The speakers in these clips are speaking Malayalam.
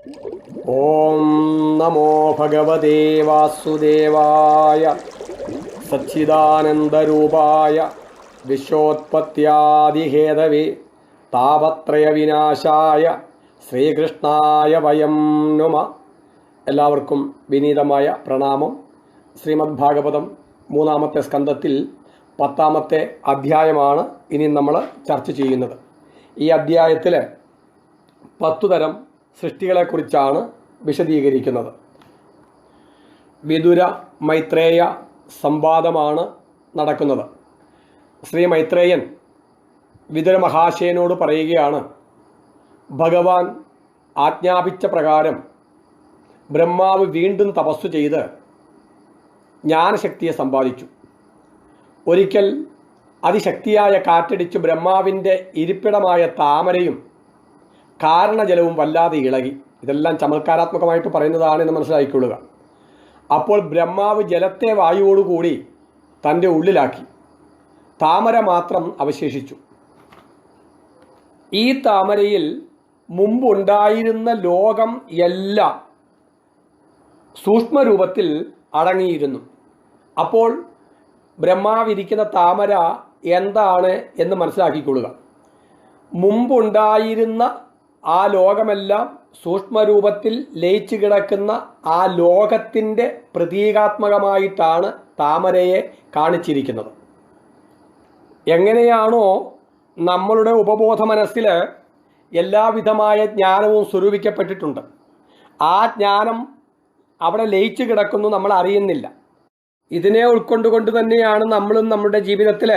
ഓം നമോ ഭഗവതേ വാസുദേവായ സച്ചിദാനന്ദരൂപായ വിശ്വോത്പത്യാദിഹേതവേ താപത്രയവിനാശായ ശ്രീകൃഷ്ണായ വയം നുമ. എല്ലാവർക്കും വിനീതമായ പ്രണാമം. ശ്രീമദ് ഭാഗവതം 3-ാമത്തെ സ്കന്ധത്തിൽ 10-ാമത്തെ അധ്യായമാണ് ഇനി നമ്മൾ ചർച്ച ചെയ്യുന്നത്. ഈ അധ്യായത്തിൽ 10 തരം സൃഷ്ടികളെക്കുറിച്ചാണ് വിശദീകരിക്കുന്നത്. വിദുര മൈത്രേയ സംവാദമാണ് നടക്കുന്നത്. ശ്രീ മൈത്രേയൻ വിദുര മഹാശയനോട് പറയുകയാണ്, ഭഗവാൻ ആജ്ഞാപിച്ച പ്രകാരം ബ്രഹ്മാവ് വീണ്ടും തപസ്സു ചെയ്ത് ജ്ഞാനശക്തിയെ സമ്പാദിച്ചു. ഒരിക്കൽ അതിശക്തിയായ കാറ്റടിച്ച് ബ്രഹ്മാവിൻ്റെ ഇരിപ്പിടമായ താമരയും കാരണജലവും വല്ലാതെ ഇളകി. ഇതെല്ലാം ചമത്കാരാത്മകമായിട്ട് പറയുന്നതാണ് എന്ന് മനസ്സിലാക്കിക്കൊള്ളുക. അപ്പോൾ ബ്രഹ്മാവ് ജലത്തെ വായുവോടുകൂടി തൻ്റെ ഉള്ളിലാക്കി. താമര മാത്രം അവശേഷിച്ചു. ഈ താമരയിൽ മുമ്പുണ്ടായിരുന്ന ലോകം എല്ലാം സൂക്ഷ്മരൂപത്തിൽ അടങ്ങിയിരുന്നു. അപ്പോൾ ബ്രഹ്മാവിരിക്കുന്ന താമര എന്താണ് എന്ന് മനസ്സിലാക്കിക്കൊള്ളുക. മുമ്പുണ്ടായിരുന്ന ആ ലോകമെല്ലാം സൂക്ഷ്മരൂപത്തിൽ ലയിച്ചു കിടക്കുന്ന ആ ലോകത്തിൻ്റെ പ്രതീകാത്മകമായിട്ടാണ് താമരയെ കാണിച്ചിരിക്കുന്നത്. എങ്ങനെയാണോ നമ്മളുടെ ഉപബോധ മനസ്സിൽ എല്ലാവിധമായ ജ്ഞാനവും സ്വരൂപിക്കപ്പെട്ടിട്ടുണ്ട്, ആ ജ്ഞാനം അവിടെ ലയിച്ചു കിടക്കുന്നു, നമ്മൾ അറിയുന്നില്ല. ഇതിനെ ഉൾക്കൊണ്ടുകൊണ്ട് തന്നെയാണ് നമ്മളും നമ്മുടെ ജീവിതത്തിൽ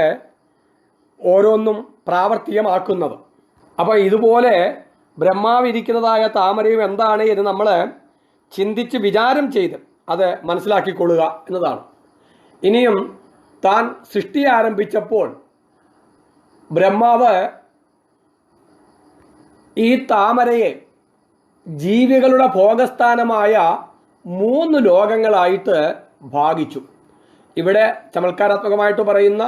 ഓരോന്നും പ്രാവർത്തികമാക്കുന്നത്. അപ്പോൾ ഇതുപോലെ ബ്രഹ്മാവിരിക്കുന്നതായ താമരയും എന്താണ് എന്ന് നമ്മൾ ചിന്തിച്ച് വിചാരം ചെയ്ത് അത് മനസ്സിലാക്കിക്കൊള്ളുക എന്നതാണ്. ഇനിയും താൻ സൃഷ്ടി ആരംഭിച്ചപ്പോൾ ബ്രഹ്മാവ് ഈ താമരയെ ജീവികളുടെ ഭോഗസ്ഥാനമായ 3 ലോകങ്ങളായിട്ട് ഭാഗിച്ചു. ഇവിടെ ചമത്കാരാത്മകമായിട്ട് പറയുന്ന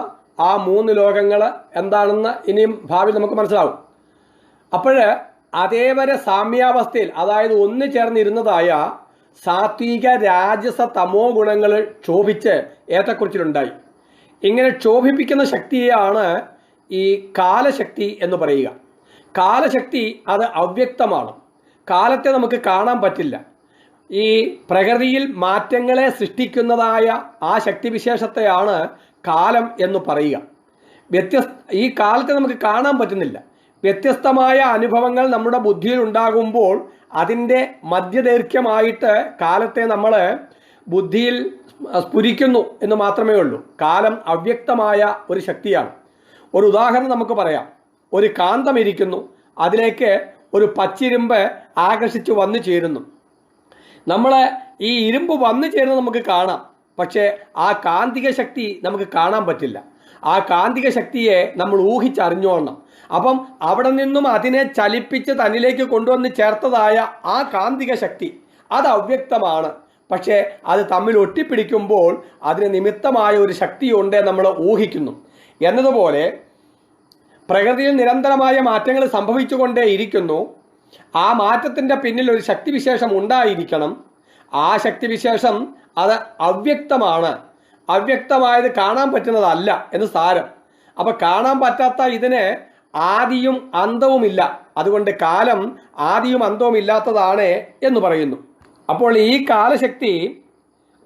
ആ 3 ലോകങ്ങൾ എന്താണെന്ന് ഇനിയും ഭാവി നമുക്ക് മനസ്സിലാവും. അപ്പോൾ അതേവരെ സാമ്യാവസ്ഥയിൽ, അതായത് ഒന്നു ചേർന്നിരുന്നതായ സാത്വിക രാജസ തമോ ഗുണങ്ങൾ ക്ഷോഭിച്ച് ഏറ്റക്കുറിച്ചിലുണ്ടായി. ഇങ്ങനെ ക്ഷോഭിപ്പിക്കുന്ന ശക്തിയെയാണ് ഈ കാലശക്തി എന്ന് പറയുക. കാലശക്തി അത് അവ്യക്തമാണ്. കാലത്തെ നമുക്ക് കാണാൻ പറ്റില്ല. ഈ പ്രകൃതിയിൽ മാറ്റങ്ങളെ സൃഷ്ടിക്കുന്നതായ ആ ശക്തിവിശേഷത്തെയാണ് കാലം എന്ന് പറയുക. ഈ കാലത്തെ നമുക്ക് കാണാൻ പറ്റുന്നില്ല. വ്യത്യസ്തമായ അനുഭവങ്ങൾ നമ്മുടെ ബുദ്ധിയിൽ ഉണ്ടാകുമ്പോൾ അതിൻ്റെ മധ്യദൈർഘ്യമായിട്ട് കാലത്തെ നമ്മൾ ബുദ്ധിയിൽ സ്ഫുരിക്കുന്നു എന്ന് മാത്രമേ ഉള്ളൂ. കാലം അവ്യക്തമായ ഒരു ശക്തിയാണ്. ഒരു ഉദാഹരണം നമുക്ക് പറയാം. ഒരു കാന്തം ഇരിക്കുന്നു, അതിലേക്ക് ഒരു പച്ചിരുമ്പ് ആകർഷിച്ച് വന്നു ചേരുന്നു. നമ്മൾ ഈ ഇരുമ്പ് വന്നു ചേരുന്നത് നമുക്ക് കാണാം, പക്ഷേ ആ കാന്തിക ശക്തി നമുക്ക് കാണാൻ പറ്റില്ല. ആ കാന്തിക ശക്തിയെ നമ്മൾ ഊഹിച്ചറിഞ്ഞോണം. അപ്പം അവിടെ നിന്നും അതിനെ ചലിപ്പിച്ച് തന്നിലേക്ക് കൊണ്ടുവന്ന് ചേർത്തതായ ആ കാന്തിക ശക്തി അത് അവ്യക്തമാണ്. പക്ഷേ അത് തമ്മിൽ ഒട്ടിപ്പിടിക്കുമ്പോൾ അതിന് നിമിത്തമായ ഒരു ശക്തിയുണ്ട് നമ്മൾ ഊഹിക്കുന്നു. എന്നതുപോലെ പ്രകൃതിയിൽ നിരന്തരമായ മാറ്റങ്ങൾ സംഭവിച്ചുകൊണ്ടേയിരിക്കുന്നു. ആ മാറ്റത്തിൻ്റെ പിന്നിൽ ഒരു ശക്തിവിശേഷം ഉണ്ടായിരിക്കണം. ആ ശക്തിവിശേഷം അത് അവ്യക്തമാണ്. അവ്യക്തമായത് കാണാൻ പറ്റുന്നതല്ല എന്ന് സാരം. അപ്പം കാണാൻ പറ്റാത്ത ഇതിന് ആദിയും അന്തവുമില്ല. അതുകൊണ്ട് കാലം ആദിയും അന്തവും ഇല്ലാത്തതാണ് എന്ന് പറയുന്നു. അപ്പോൾ ഈ കാലശക്തി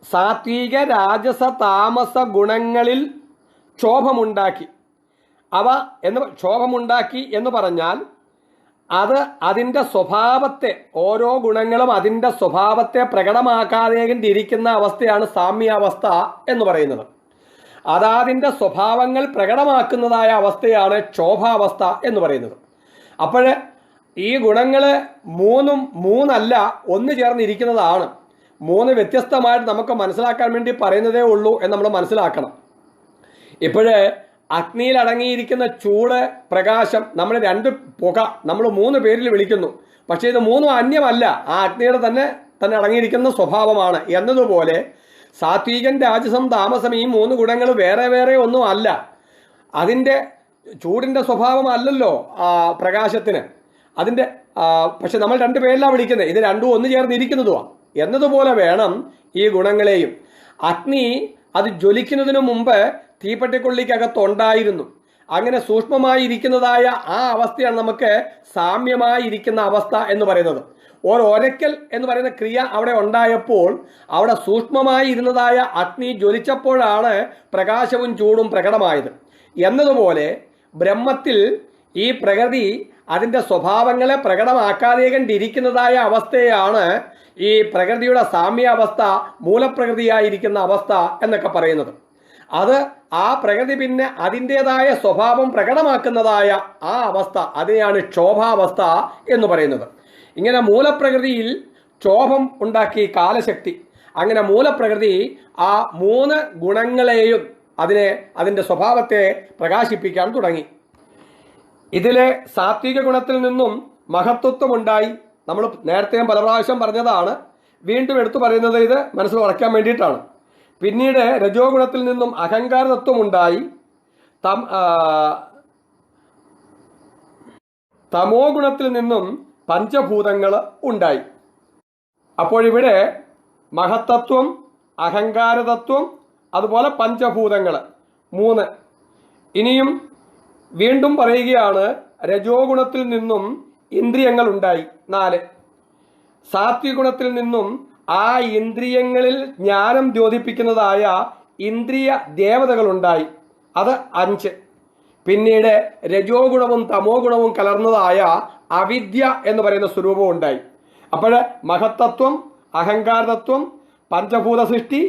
സാത്വിക രാജസ താമസ ഗുണങ്ങളിൽ ക്ഷോഭമുണ്ടാക്കി. ക്ഷോഭമുണ്ടാക്കി എന്ന് പറഞ്ഞാൽ അത് അതിൻ്റെ സ്വഭാവത്തെ, ഓരോ ഗുണങ്ങളും അതിൻ്റെ സ്വഭാവത്തെ പ്രകടമാക്കാതെ ഇരിക്കുന്ന അവസ്ഥയാണ് സാമ്യാവസ്ഥ എന്ന് പറയുന്നത്. അതാതിൻ്റെ സ്വഭാവങ്ങൾ പ്രകടമാക്കുന്നതായ അവസ്ഥയാണ് ക്ഷോഭാവസ്ഥ എന്ന് പറയുന്നത്. അപ്പോൾ ഈ ഗുണങ്ങൾ 3 ഒന്ന് ചേർന്നിരിക്കുന്നതാണ്. 3 വ്യത്യസ്തമായിട്ട് നമുക്ക് മനസ്സിലാക്കാൻ വേണ്ടി പറയുന്നതേ ഉള്ളൂ എന്ന് നമ്മൾ മനസ്സിലാക്കണം. ഇപ്പോഴേ അഗ്നിയിൽ അടങ്ങിയിരിക്കുന്ന ചൂട്, പ്രകാശം, നമ്മൾ 2 പുക, നമ്മൾ 3 പേരിൽ വിളിക്കുന്നു. പക്ഷേ ഇത് 3 അന്യമല്ല, ആ അഗ്നിയുടെ തന്നെ അടങ്ങിയിരിക്കുന്ന സ്വഭാവമാണ്. എന്നതുപോലെ സാത്വികൻ രാജസം താമസം ഈ 3 ഗുണങ്ങൾ വേറെ വേറെ ഒന്നും അല്ല. അതിൻ്റെ ചൂടിൻ്റെ സ്വഭാവം അല്ലല്ലോ പ്രകാശത്തിന്. അതിൻ്റെ പക്ഷെ നമ്മൾ രണ്ടു പേരിലാണ് വിളിക്കുന്നത്, ഇത് രണ്ടും ഒന്ന് ചേർന്നിരിക്കുന്നതുമാണ് എന്നതുപോലെ വേണം ഈ ഗുണങ്ങളെയും. അഗ്നി അത് ജ്വലിക്കുന്നതിനു മുമ്പ് തീപ്പെട്ടിക്കൊള്ളിക്കകത്തുണ്ടായിരുന്നു. അങ്ങനെ സൂക്ഷ്മമായി ഇരിക്കുന്നതായ ആ അവസ്ഥയാണ് നമുക്ക് സാമ്യമായിരിക്കുന്ന അവസ്ഥ എന്ന് പറയുന്നത്. ഒരൊരക്കൽ എന്ന് പറയുന്ന ക്രിയ അവിടെ ഉണ്ടായപ്പോൾ അവിടെ സൂക്ഷ്മമായി ഇരുന്നതായ അഗ്നി ജ്വലിച്ചപ്പോഴാണ് പ്രകാശവും ചൂടും പ്രകടമായത്. എന്നതുപോലെ ബ്രഹ്മത്തിൽ ഈ പ്രകൃതി അതിൻ്റെ സ്വഭാവങ്ങളെ പ്രകടമാക്കാതെ കണ്ടിരിക്കുന്നതായ അവസ്ഥയാണ് ഈ പ്രകൃതിയുടെ സാമ്യാവസ്ഥ, മൂലപ്രകൃതിയായിരിക്കുന്ന അവസ്ഥ എന്നൊക്കെ പറയുന്നത്. അത് ആ പ്രകൃതി പിന്നെ അതിൻ്റെതായ സ്വഭാവം പ്രകടമാക്കുന്നതായ ആ അവസ്ഥ, അതിനെയാണ് ക്ഷോഭാവസ്ഥ എന്ന് പറയുന്നത്. ഇങ്ങനെ മൂലപ്രകൃതിയിൽ ക്ഷോഭം ഉണ്ടാക്കി കാലശക്തി. അങ്ങനെ മൂലപ്രകൃതി ആ 3 ഗുണങ്ങളെയും അതിൻ്റെ സ്വഭാവത്തെ പ്രകാശിപ്പിക്കാൻ തുടങ്ങി. ഇതിലെ സാത്വിക ഗുണത്തിൽ നിന്നും മഹത്വത്വമുണ്ടായി. നമ്മൾ നേരത്തെ പല പ്രാവശ്യം പറഞ്ഞതാണ്, വീണ്ടും എടുത്തു പറയുന്നത് ഇത് മനസ്സിൽ ഉറക്കാൻ വേണ്ടിയിട്ടാണ്. പിന്നീട് രജോ ഗുണത്തിൽ നിന്നും അഹങ്കാരതത്വമുണ്ടായി. തമോ ഗുണത്തിൽ നിന്നും പഞ്ചഭൂതങ്ങൾ ഉണ്ടായി. അപ്പോഴിവിടെ മഹത്തത്വം, അഹങ്കാരതത്വം, അതുപോലെ പഞ്ചഭൂതങ്ങൾ 3. ഇനിയും വീണ്ടും പറയുകയാണ്, രജോ ഗുണത്തിൽ നിന്നും ഇന്ദ്രിയങ്ങൾ ഉണ്ടായി 4. സാത്വിക ഗുണത്തിൽ നിന്നും ആ ഇന്ദ്രിയങ്ങളിൽ ജ്ഞാനം ദ്യോതിപ്പിക്കുന്നതായ ഇന്ദ്രിയ ദേവതകളുണ്ടായി, അത് 5. പിന്നീട് രജോ ഗുണവും തമോ ഗുണവും കലർന്നതായ അവിദ്യ എന്ന് പറയുന്ന സ്വരൂപവും ഉണ്ടായി. അപ്പോൾ മഹത്തത്വം, അഹങ്കാരതത്വം, പഞ്ചഭൂത സൃഷ്ടി,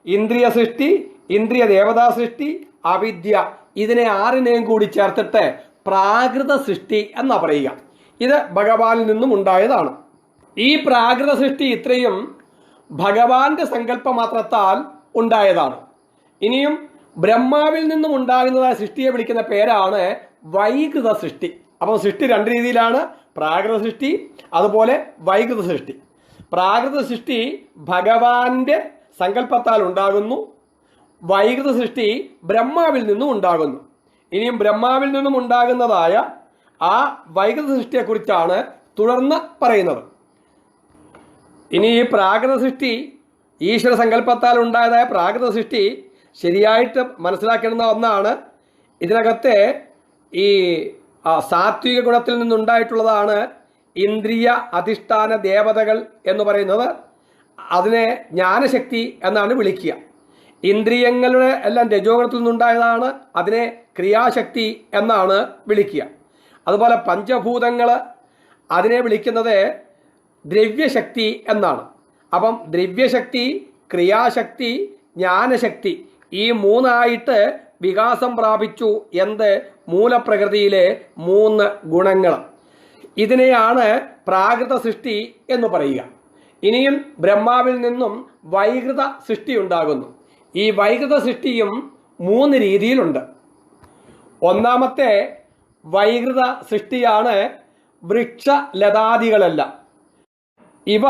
ഇന്ദ്രിയ സൃഷ്ടി, ഇന്ദ്രിയ ദേവതാ സൃഷ്ടി, അവിദ്യ, ഇതിനെ 6നെയും കൂടി ചേർത്തിട്ട് പ്രാകൃത സൃഷ്ടി എന്നാ പറയുക. ഇത് ഭഗവാനിൽ നിന്നും ഉണ്ടായതാണ്. ഈ പ്രാകൃത സൃഷ്ടി ഇത്രയും ഭഗവാന്റെ സങ്കല്പമാത്രത്താൽ ഉണ്ടായതാണ്. ഇനിയും ബ്രഹ്മാവിൽ നിന്നും ഉണ്ടാകുന്നതായ സൃഷ്ടിയെ വിളിക്കുന്ന പേരാണ് വൈകൃത സൃഷ്ടി. അപ്പോൾ സൃഷ്ടി 2 രീതിയിലാണ്, പ്രാകൃത സൃഷ്ടി അതുപോലെ വൈകൃത സൃഷ്ടി. പ്രാകൃത സൃഷ്ടി ഭഗവാന്റെ സങ്കല്പത്താൽ ഉണ്ടാകുന്നു, വൈകൃത സൃഷ്ടി ബ്രഹ്മാവിൽ നിന്നും ഉണ്ടാകുന്നു. ഇനിയും ബ്രഹ്മാവിൽ നിന്നും ഉണ്ടാകുന്നതായ ആ വൈകൃത സൃഷ്ടിയെക്കുറിച്ചാണ് തുടർന്ന് പറയുന്നത്. ഇനി ഈ പ്രാകൃത സൃഷ്ടി, ഈശ്വര സങ്കല്പത്താൽ ഉണ്ടായതായ പ്രാകൃത സൃഷ്ടി ശരിയായിട്ട് മനസ്സിലാക്കേണ്ടുന്ന ഒന്നാണ്. ഇതിനകത്തെ ഈ സാത്വിക ഗുണത്തിൽ നിന്നുണ്ടായിട്ടുള്ളതാണ് ഇന്ദ്രിയ അധിഷ്ഠാന ദേവതകൾ എന്ന് പറയുന്നത്. അതിനെ ജ്ഞാനശക്തി എന്നാണ് വിളിക്കുക. ഇന്ദ്രിയങ്ങളുടെ എല്ലാം രജോ ഗുണത്തിൽ നിന്നുണ്ടായതാണ്, അതിനെ ക്രിയാശക്തി എന്നാണ് വിളിക്കുക. അതുപോലെ പഞ്ചഭൂതങ്ങൾ, അതിനെ വിളിക്കുന്നത് ദ്രവ്യശക്തി എന്നാണ്. അപ്പം ദ്രവ്യശക്തി, ക്രിയാശക്തി, ജ്ഞാനശക്തി, ഈ 3ആയിട്ട് വികാസം പ്രാപിച്ചു. എന്ത്? മൂലപ്രകൃതിയിലെ 3 ഗുണങ്ങൾ. ഇതിനെയാണ് പ്രാകൃത സൃഷ്ടി എന്ന് പറയുക. ഇനിയും ബ്രഹ്മാവിൽ നിന്നും വൈകൃത സൃഷ്ടി ഉണ്ടാകുന്നു. ഈ വൈകൃത സൃഷ്ടിയും 3 രീതിയിലുണ്ട്. ഒന്നാമത്തെ വൈകൃത സൃഷ്ടിയാണ് വൃക്ഷലതാദികളെല്ലാം. ഇവ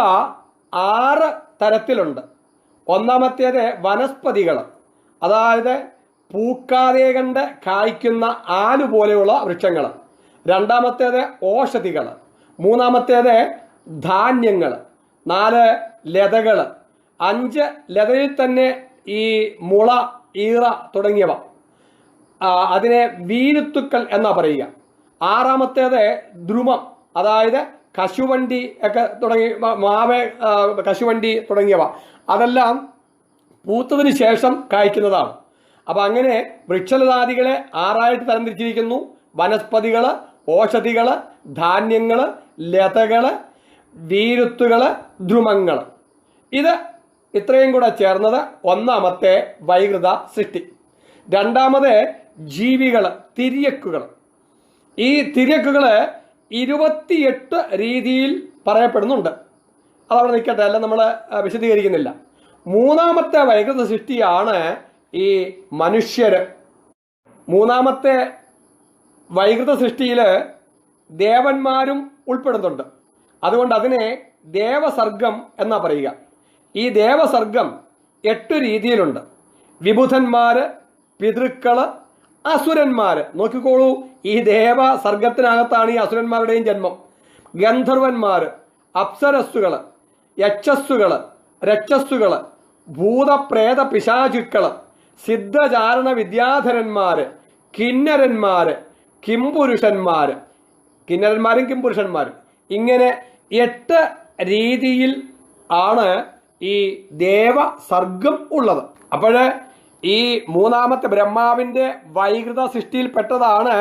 6 തരത്തിലുണ്ട്. ഒന്നാമത്തേത് വനസ്പതികൾ, അതായത് പൂക്കാതെ കണ്ട് കായ്ക്കുന്ന ആല് പോലെയുള്ള വൃക്ഷങ്ങൾ. രണ്ടാമത്തേത് ഓഷധികൾ. മൂന്നാമത്തേത് ധാന്യങ്ങൾ. 4 ലതകൾ. 5 ലതയിൽ തന്നെ ഈ മുള, ഈറ തുടങ്ങിയവ, അതിനെ വീരുത്തുക്കൾ എന്നാ പറയുക. 6ാമത്തേത് ദ്രുമം, അതായത് കശുവണ്ടി ഒക്കെ തുടങ്ങി, മാവ്, കശുവണ്ടി തുടങ്ങിയവ, അതെല്ലാം പൂത്തതിന് ശേഷം കായ്ക്കുന്നതാണ്. അപ്പം അങ്ങനെ വൃക്ഷലതാദികളെ 6ആയിട്ട് തരംതിരിച്ചിരിക്കുന്നു. വനസ്പതികൾ, ഓഷധികൾ, ധാന്യങ്ങൾ, ലതകൾ, വീരുത്തുകൾ, ദ്രുമങ്ങൾ. ഇത് ഇത്രയും കൂടെ ചേർന്നത് ഒന്നാമത്തെ വൈകൃത സൃഷ്ടി. രണ്ടാമത് ജീവികൾ, തിര്യക്കുകൾ. ഈ തിര്യക്കുകൾ 28 രീതിയിൽ പറയപ്പെടുന്നുണ്ട്. അതവിടെ നിൽക്കട്ടെ, അല്ല നമ്മൾ വിശദീകരിക്കുന്നില്ല. മൂന്നാമത്തെ വൈകൃത സൃഷ്ടിയാണ് ഈ മനുഷ്യർ. മൂന്നാമത്തെ വൈകൃത സൃഷ്ടിയിൽ ദേവന്മാരും ഉൾപ്പെടുന്നുണ്ട്. അതുകൊണ്ട് അതിനെ ദേവസർഗം എന്നാ പറയുക. ഈ ദേവസർഗം 8 രീതിയിലുണ്ട്. വിബുധന്മാർ, പിതൃക്കൾ, അസുരന്മാർ. നോക്കിക്കോളൂ, ഈ ദേവസർഗത്തിനകത്താണ് ഈ അസുരന്മാരുടെയും ജന്മം. ഗന്ധർവന്മാര്, അപ്സരസ്സുകള്, യക്ഷസ്സുകള്, രക്ഷസ്സുകള്, ഭൂതപ്രേത പിശാചുക്കള്, സിദ്ധചാരണ വിദ്യാധരന്മാര്, കിന്നരന്മാര്, കിംപുരുഷന്മാര്, കിന്നരന്മാരും കിംപുരുഷന്മാരും, ഇങ്ങനെ 8 രീതിയിൽ ആണ് ഈ ദേവസർഗം ഉള്ളത്. അപ്പോൾ ഈ മൂന്നാമത്തെ ബ്രഹ്മാവിൻ്റെ വൈകൃത സൃഷ്ടിയിൽപ്പെട്ടതാണ്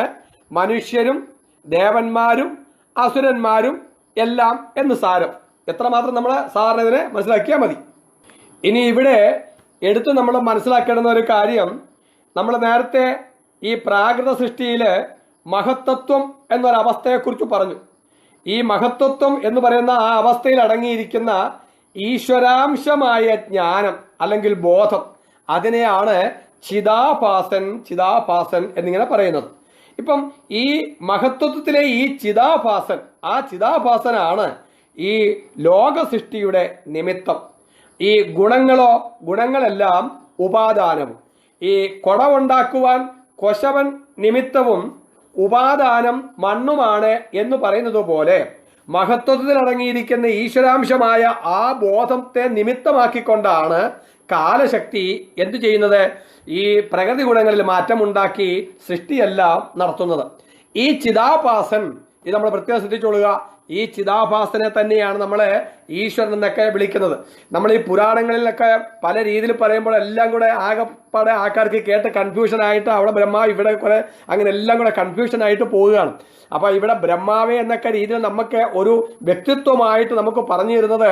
മനുഷ്യരും ദേവന്മാരും അസുരന്മാരും എല്ലാം എന്ന് സാരം. എത്രമാത്രം നമ്മൾ സാറിന് ഇതിനെ മനസ്സിലാക്കിയാൽ മതി. ഇനി ഇവിടെ എടുത്ത് നമ്മൾ മനസ്സിലാക്കേണ്ടുന്ന ഒരു കാര്യം, നമ്മൾ നേരത്തെ ഈ പ്രാകൃത സൃഷ്ടിയിൽ മഹത്തത്വം എന്നൊരവസ്ഥയെക്കുറിച്ച് പറഞ്ഞു. ഈ മഹത്തത്വം എന്ന് പറയുന്ന ആ അവസ്ഥയിൽ അടങ്ങിയിരിക്കുന്ന ഈശ്വരാംശമായ ജ്ഞാനം അല്ലെങ്കിൽ ബോധം, അതിനെയാണ് ചിദാഭാസൻ എന്നിങ്ങനെ പറയുന്നത്. ഇപ്പം ഈ മഹത്വത്തിലെ ഈ ചിദാഭാസൻ, ആ ചിദാഭാസനാണ് ഈ ലോക സൃഷ്ടിയുടെ നിമിത്തം. ഈ ഗുണങ്ങളെല്ലാം ഉപാദാനവും. ഈ കുടമുണ്ടാക്കുവാൻ കൊശവൻ നിമിത്തവും ഉപാദാനം മണ്ണുമാണ് എന്ന് പറയുന്നത് പോലെ മഹത്വത്തിൽ അടങ്ങിയിരിക്കുന്ന ഈശ്വരാംശമായ ആ ബോധത്തെ നിമിത്തമാക്കിക്കൊണ്ടാണ് കാലശക്തി എന്തു ചെയ്യുന്നത്? ഈ പ്രകൃതി ഗുണങ്ങളിൽ മാറ്റമുണ്ടാക്കി സൃഷ്ടിയെല്ലാം നടത്തുന്നത്. ഈ ചിദാഭാസൻ, ഇത് നമ്മൾ പ്രത്യേകം ശ്രദ്ധിച്ചോളുക, ഈ ചിദാഭാസനെ തന്നെയാണ് നമ്മൾ ഈശ്വരൻ എന്നൊക്കെ വിളിക്കുന്നത്. നമ്മൾ ഈ പുരാണങ്ങളിലൊക്കെ പല രീതിയിൽ പറയുമ്പോൾ എല്ലാം കൂടെ ആകെപ്പാടെ ആൾക്കാർക്ക് കേട്ട് കൺഫ്യൂഷനായിട്ട് അവിടെ ബ്രഹ്മാവ് ഇവിടെ കുറെ അങ്ങനെ എല്ലാം കൂടെ കൺഫ്യൂഷനായിട്ട് പോവുകയാണ്. അപ്പോൾ ഇവിടെ ബ്രഹ്മാവേ എന്നൊക്കെ രീതിയിൽ നമുക്ക് ഒരു വ്യക്തിത്വമായിട്ട് നമുക്ക് പറഞ്ഞു തരുന്നത്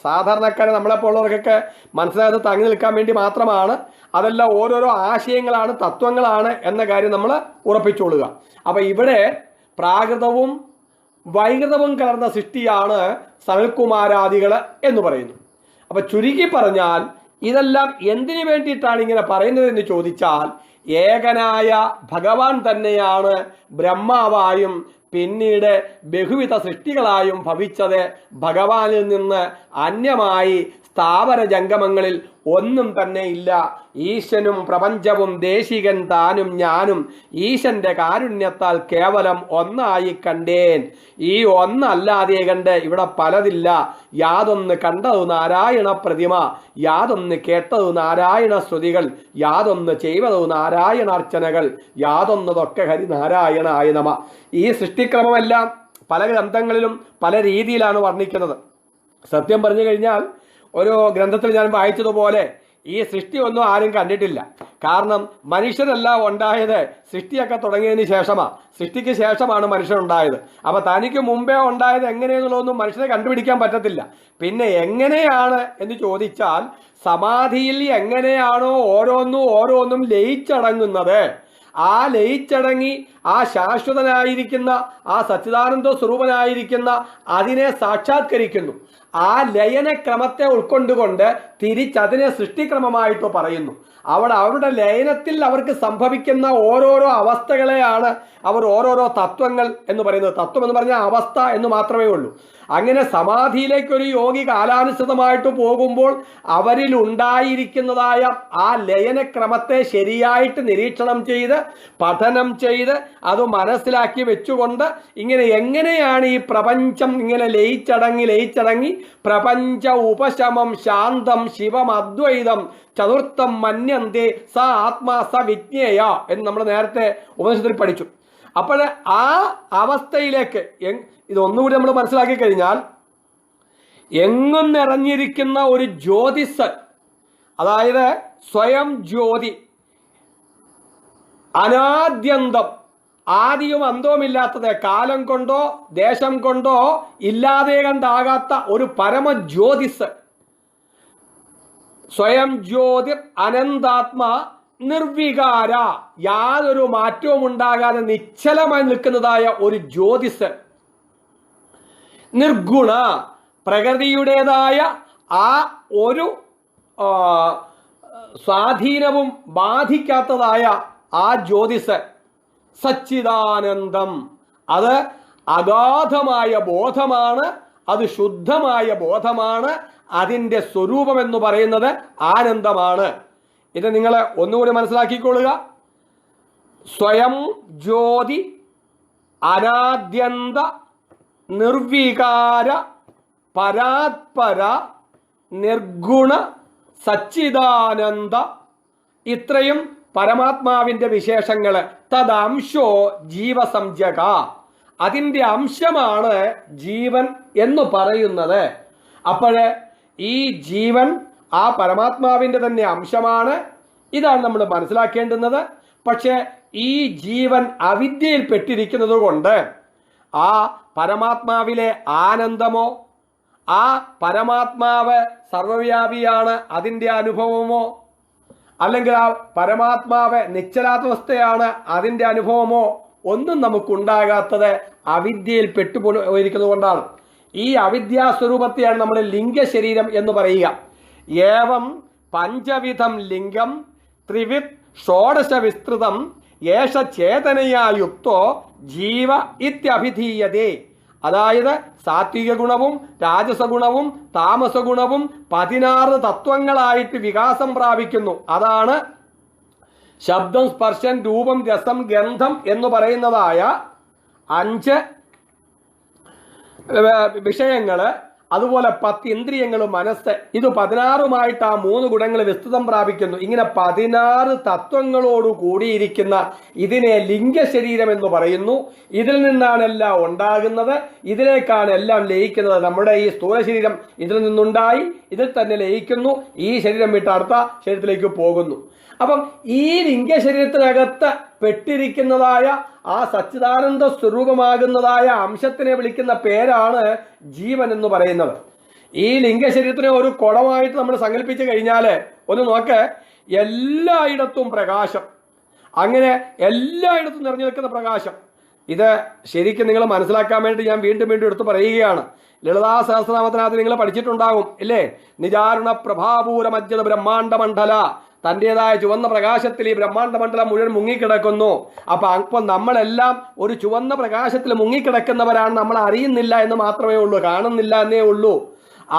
സാധാരണക്കാരെ നമ്മളെപ്പോലുള്ളവർക്കൊക്കെ മനസ്സിലായത് തങ്ങി നിൽക്കാൻ വേണ്ടി മാത്രമാണ്. അതെല്ലാം ഓരോരോ ആശയങ്ങളാണ്, തത്വങ്ങളാണ് എന്ന കാര്യം നമ്മൾ ഉറപ്പിച്ചുകൊള്ളുക. അപ്പം ഇവിടെ പ്രാകൃതവും വൈകൃതവും കലർന്ന സൃഷ്ടിയാണ് സനൽകുമാരാദികൾ എന്ന് പറയുന്നു. അപ്പൊ ചുരുക്കി പറഞ്ഞാൽ ഇതെല്ലാം എന്തിനു വേണ്ടിയിട്ടാണ് ഇങ്ങനെ പറയുന്നതെന്ന് ചോദിച്ചാൽ, ഏകനായ ഭഗവാൻ തന്നെയാണ് ബ്രഹ്മാവായും പിന്നീട് ബഹുവിധ സൃഷ്ടികളായും ഭവിച്ചത്. ഭഗവാനിൽ നിന്ന് അന്യമായി സ്ഥാവര ജംഗമങ്ങളിൽ ഒന്നും തന്നെ ഇല്ല. ഈശനും പ്രപഞ്ചവും ദേശികൻ താനും ഞാനും ഈശന്റെ കാരുണ്യത്താൽ കേവലം ഒന്നായി കണ്ടേൻ. ഈ ഒന്നല്ലാതെ കണ്ട് ഇവിടെ പലതില്ല. യാതൊന്ന് കണ്ടതു നാരായണ പ്രതിമ, യാതൊന്ന് കേട്ടതു നാരായണ ശ്രുതികൾ, യാതൊന്ന് ചെയ്വതു നാരായണാർച്ചനകൾ, യാതൊന്നതൊക്കെ ഹരിനാരായണായ നമ. ഈ സൃഷ്ടിക്രമമെല്ലാം പല ഗ്രന്ഥങ്ങളിലും പല രീതിയിലാണ് വർണ്ണിക്കുന്നത്. സത്യം പറഞ്ഞു കഴിഞ്ഞാൽ ഒരു ഗ്രന്ഥത്തിൽ ഞാൻ വായിച്ചതുപോലെ ഈ സൃഷ്ടി ഒന്നും ആരും കണ്ടിട്ടില്ല. കാരണം മനുഷ്യരെല്ലാം ഉണ്ടായത് സൃഷ്ടിയൊക്കെ തുടങ്ങിയതിന് ശേഷമാണ്. സൃഷ്ടിക്ക് ശേഷമാണ് മനുഷ്യനുണ്ടായത്. അപ്പൊ തനിക്ക് മുമ്പേ ഉണ്ടായത് എങ്ങനെയെന്നുള്ളതൊന്നും മനുഷ്യനെ കണ്ടുപിടിക്കാൻ പറ്റത്തില്ല. പിന്നെ എങ്ങനെയാണ് എന്ന് ചോദിച്ചാൽ, സമാധിയിൽ എങ്ങനെയാണോ ഓരോന്നും ലയിച്ചടങ്ങുന്നത്, ആ ലയിച്ചടങ്ങി ആ ശാശ്വതനായിരിക്കുന്ന ആ സച്ചിദാനന്ദ സ്വരൂപനായിരിക്കുന്ന അതിനെ സാക്ഷാത്കരിക്കുന്നു. ആ ലയനക്രമത്തെ ഉൾക്കൊണ്ടുകൊണ്ട് തിരിച്ചതിനെ സൃഷ്ടിക്രമമായിട്ട് പറയുന്നു. അവരുടെ ലയനത്തിൽ അവർക്ക് സംഭവിക്കുന്ന ഓരോരോ അവസ്ഥകളെയാണ് അവർ ഓരോരോ തത്വങ്ങൾ എന്ന് പറയുന്നത്. തത്വം എന്ന് പറഞ്ഞാൽ അവസ്ഥ എന്ന് മാത്രമേ ഉള്ളൂ. അങ്ങനെ സമാധിയിലേക്കൊരു യോഗി കാലാനുസൃതമായിട്ട് പോകുമ്പോൾ അവരിൽ ഉണ്ടായിരിക്കുന്നതായ ആ ലയനക്രമത്തെ ശരിയായിട്ട് നിരീക്ഷണം ചെയ്ത് പഠനം ചെയ്ത് അത് മനസ്സിലാക്കി വെച്ചുകൊണ്ട് ഇങ്ങനെ എങ്ങനെയാണ് ഈ പ്രപഞ്ചം ഇങ്ങനെ ലയിച്ചടങ്ങി പ്രപഞ്ച ഉപശമം ശാന്തം ശിവം അദ്വൈതം ചതുർത്ഥം മന്യന്തേ സ ആത്മാ സ വിജ്ഞേയ എന്ന് നമ്മൾ നേരത്തെ ഉപനിഷത്തിൽ പഠിച്ചു. അപ്പോൾ ആ അവസ്ഥയിലേക്ക് ഇതൊന്നുകൂടി നമ്മൾ മനസ്സിലാക്കി കഴിഞ്ഞാൽ, എങ്ങും നിറഞ്ഞിരിക്കുന്ന ഒരു ജ്യോതിസ്, അതായത് സ്വയം ജ്യോതി, അനാദ്യന്തം, ആദിയും അന്തവുമില്ലാത്തത്, കാലം കൊണ്ടോ ദേശം കൊണ്ടോ ഇല്ലാതെ കണ്ടാകാത്ത ഒരു പരമജ്യോതിസ്, സ്വയം ജ്യോതിർ അനന്താത്മാ നിർവികാര, യാതൊരു മാറ്റവും ഉണ്ടാകാതെ നിശ്ചലമായി നിൽക്കുന്നതായ ഒരു ജ്യോതിസ്, നിർഗുണ, പ്രകൃതിയുടേതായ ആ ഒരു സ്വാധീനവും ബാധിക്കാത്തതായ ആ ജ്യോതിസ്, സച്ചിദാനന്ദം, അത് അഗാധമായ ബോധമാണ്, അത് ശുദ്ധമായ ബോധമാണ്, അതിൻ്റെ സ്വരൂപം എന്ന് പറയുന്നത് ആനന്ദമാണ്. ഇത് നിങ്ങൾ ഒന്നുകൂടി മനസ്സിലാക്കിക്കൊള്ളുക. സ്വയം ജ്യോതി അനാദ്യന്ത നിർവികാര പരാത്പര നിർഗുണ സച്ചിദാനന്ദ, ഇത്രയും പരമാത്മാവിൻ്റെ വിശേഷങ്ങൾ. തദംശോ ജീവസംജ്ഞക, അതിൻ്റെ അംശമാണ് ജീവൻ എന്ന് പറയുന്നത്. അപ്പോൾ ഈ ജീവൻ ആ പരമാത്മാവിൻ്റെ തന്നെ അംശമാണ്. ഇതാണ് നമ്മൾ മനസ്സിലാക്കേണ്ടുന്നത്. പക്ഷേ ഈ ജീവൻ അവിദ്യയിൽ പെട്ടിരിക്കുന്നത് കൊണ്ട് ആ പരമാത്മാവിലെ ആനന്ദമോ, ആ പരമാത്മാവ് സർവവ്യാപിയാണ് അതിൻ്റെ അനുഭവമോ, അല്ലെങ്കിൽ ആ പരമാത്മാവ് നിശ്ചലാവസ്ഥയാണ് അതിൻ്റെ അനുഭവമോ ഒന്നും നമുക്കുണ്ടാകാത്തത് അവിദ്യയിൽ പെട്ടുപോയിരിക്കുന്നത് കൊണ്ടാണ്. ഈ അവിദ്യാസ്വരൂപത്തെയാണ് നമ്മൾ ലിംഗശരീരം എന്ന് പറയുക. ഏവം പഞ്ചവിധം ലിംഗം ത്രിവിധ് ഷോഡശ വിസ്തൃതം യേശ ചേതനയാ യുക്തോ ജീവ ഇത്യഭിധീയതേ. അതായത് സാത്വിക ഗുണവും രാജസ ഗുണവും താമസ ഗുണവും 16 തത്വങ്ങളായിട്ട് വികാസം പ്രാപിക്കുന്നു. അതാണ് ശബ്ദം, സ്പർശം, രൂപം, രസം, ഗന്ധം എന്ന് പറയുന്നതായ 5 വിഷയങ്ങൾ. അതുപോലെ 10 ഇന്ദ്രിയങ്ങൾ, മനസ്സ്, ഇത് 16മായിട്ട് ആ 3 ഗുണങ്ങൾ വിസ്തൃതം പ്രാപിക്കുന്നു. ഇങ്ങനെ 16 തത്വങ്ങളോട് കൂടിയിരിക്കുന്ന ഇതിനെ ലിംഗശരീരം എന്ന് പറയുന്നു. ഇതിൽ നിന്നാണ് എല്ലാം ഉണ്ടാകുന്നത്, ഇതിലേക്കാണ് എല്ലാം ലയിക്കുന്നത്. നമ്മുടെ ഈ സ്ഥൂല ശരീരം ഇതിൽ നിന്നുണ്ടായി, ഇതിൽ തന്നെ ലയിക്കുന്നു. ഈ ശരീരം വിട്ട് അടുത്ത ശരീരത്തിലേക്ക് പോകുന്നു. അപ്പം ഈ ലിംഗശരീരത്തിനകത്ത് പെട്ടിരിക്കുന്നതായ ആ സച്ചിദാനന്ദ സ്വരൂപമാകുന്നതായ അംശത്തിനെ വിളിക്കുന്ന പേരാണ് ജീവൻ എന്ന് പറയുന്നത്. ഈ ലിംഗശരീരത്തിനെ ഒരു കുടമായിട്ട് നമ്മൾ സങ്കല്പിച്ചു കഴിഞ്ഞാൽ ഒന്ന് നോക്ക്, എല്ലായിടത്തും പ്രകാശം, അങ്ങനെ എല്ലായിടത്തും നിറഞ്ഞു നിൽക്കുന്ന പ്രകാശം. ഇത് ശരിക്കും നിങ്ങൾ മനസ്സിലാക്കാൻ വേണ്ടി ഞാൻ വീണ്ടും വീണ്ടും എടുത്ത് പറയുകയാണ്. ലളിതാ സഹസ്രനാമത്തിനകത്ത് നിങ്ങൾ പഠിച്ചിട്ടുണ്ടാകും ഇല്ലേ? നിജാരുണ പ്രഭാപൂര മജ്ജത ബ്രഹ്മാണ്ഡ മണ്ഡല, തൻ്റെതായ ചുവന്ന പ്രകാശത്തിൽ ഈ ബ്രഹ്മാണ്ഡ മണ്ഡലം മുഴുവൻ മുങ്ങിക്കിടക്കുന്നു. അപ്പം നമ്മളെല്ലാം ഒരു ചുവന്ന പ്രകാശത്തിൽ മുങ്ങിക്കിടക്കുന്നവരാണ്, നമ്മൾ അറിയുന്നില്ല എന്ന് മാത്രമേ ഉള്ളൂ, കാണുന്നില്ല എന്നേ ഉള്ളൂ.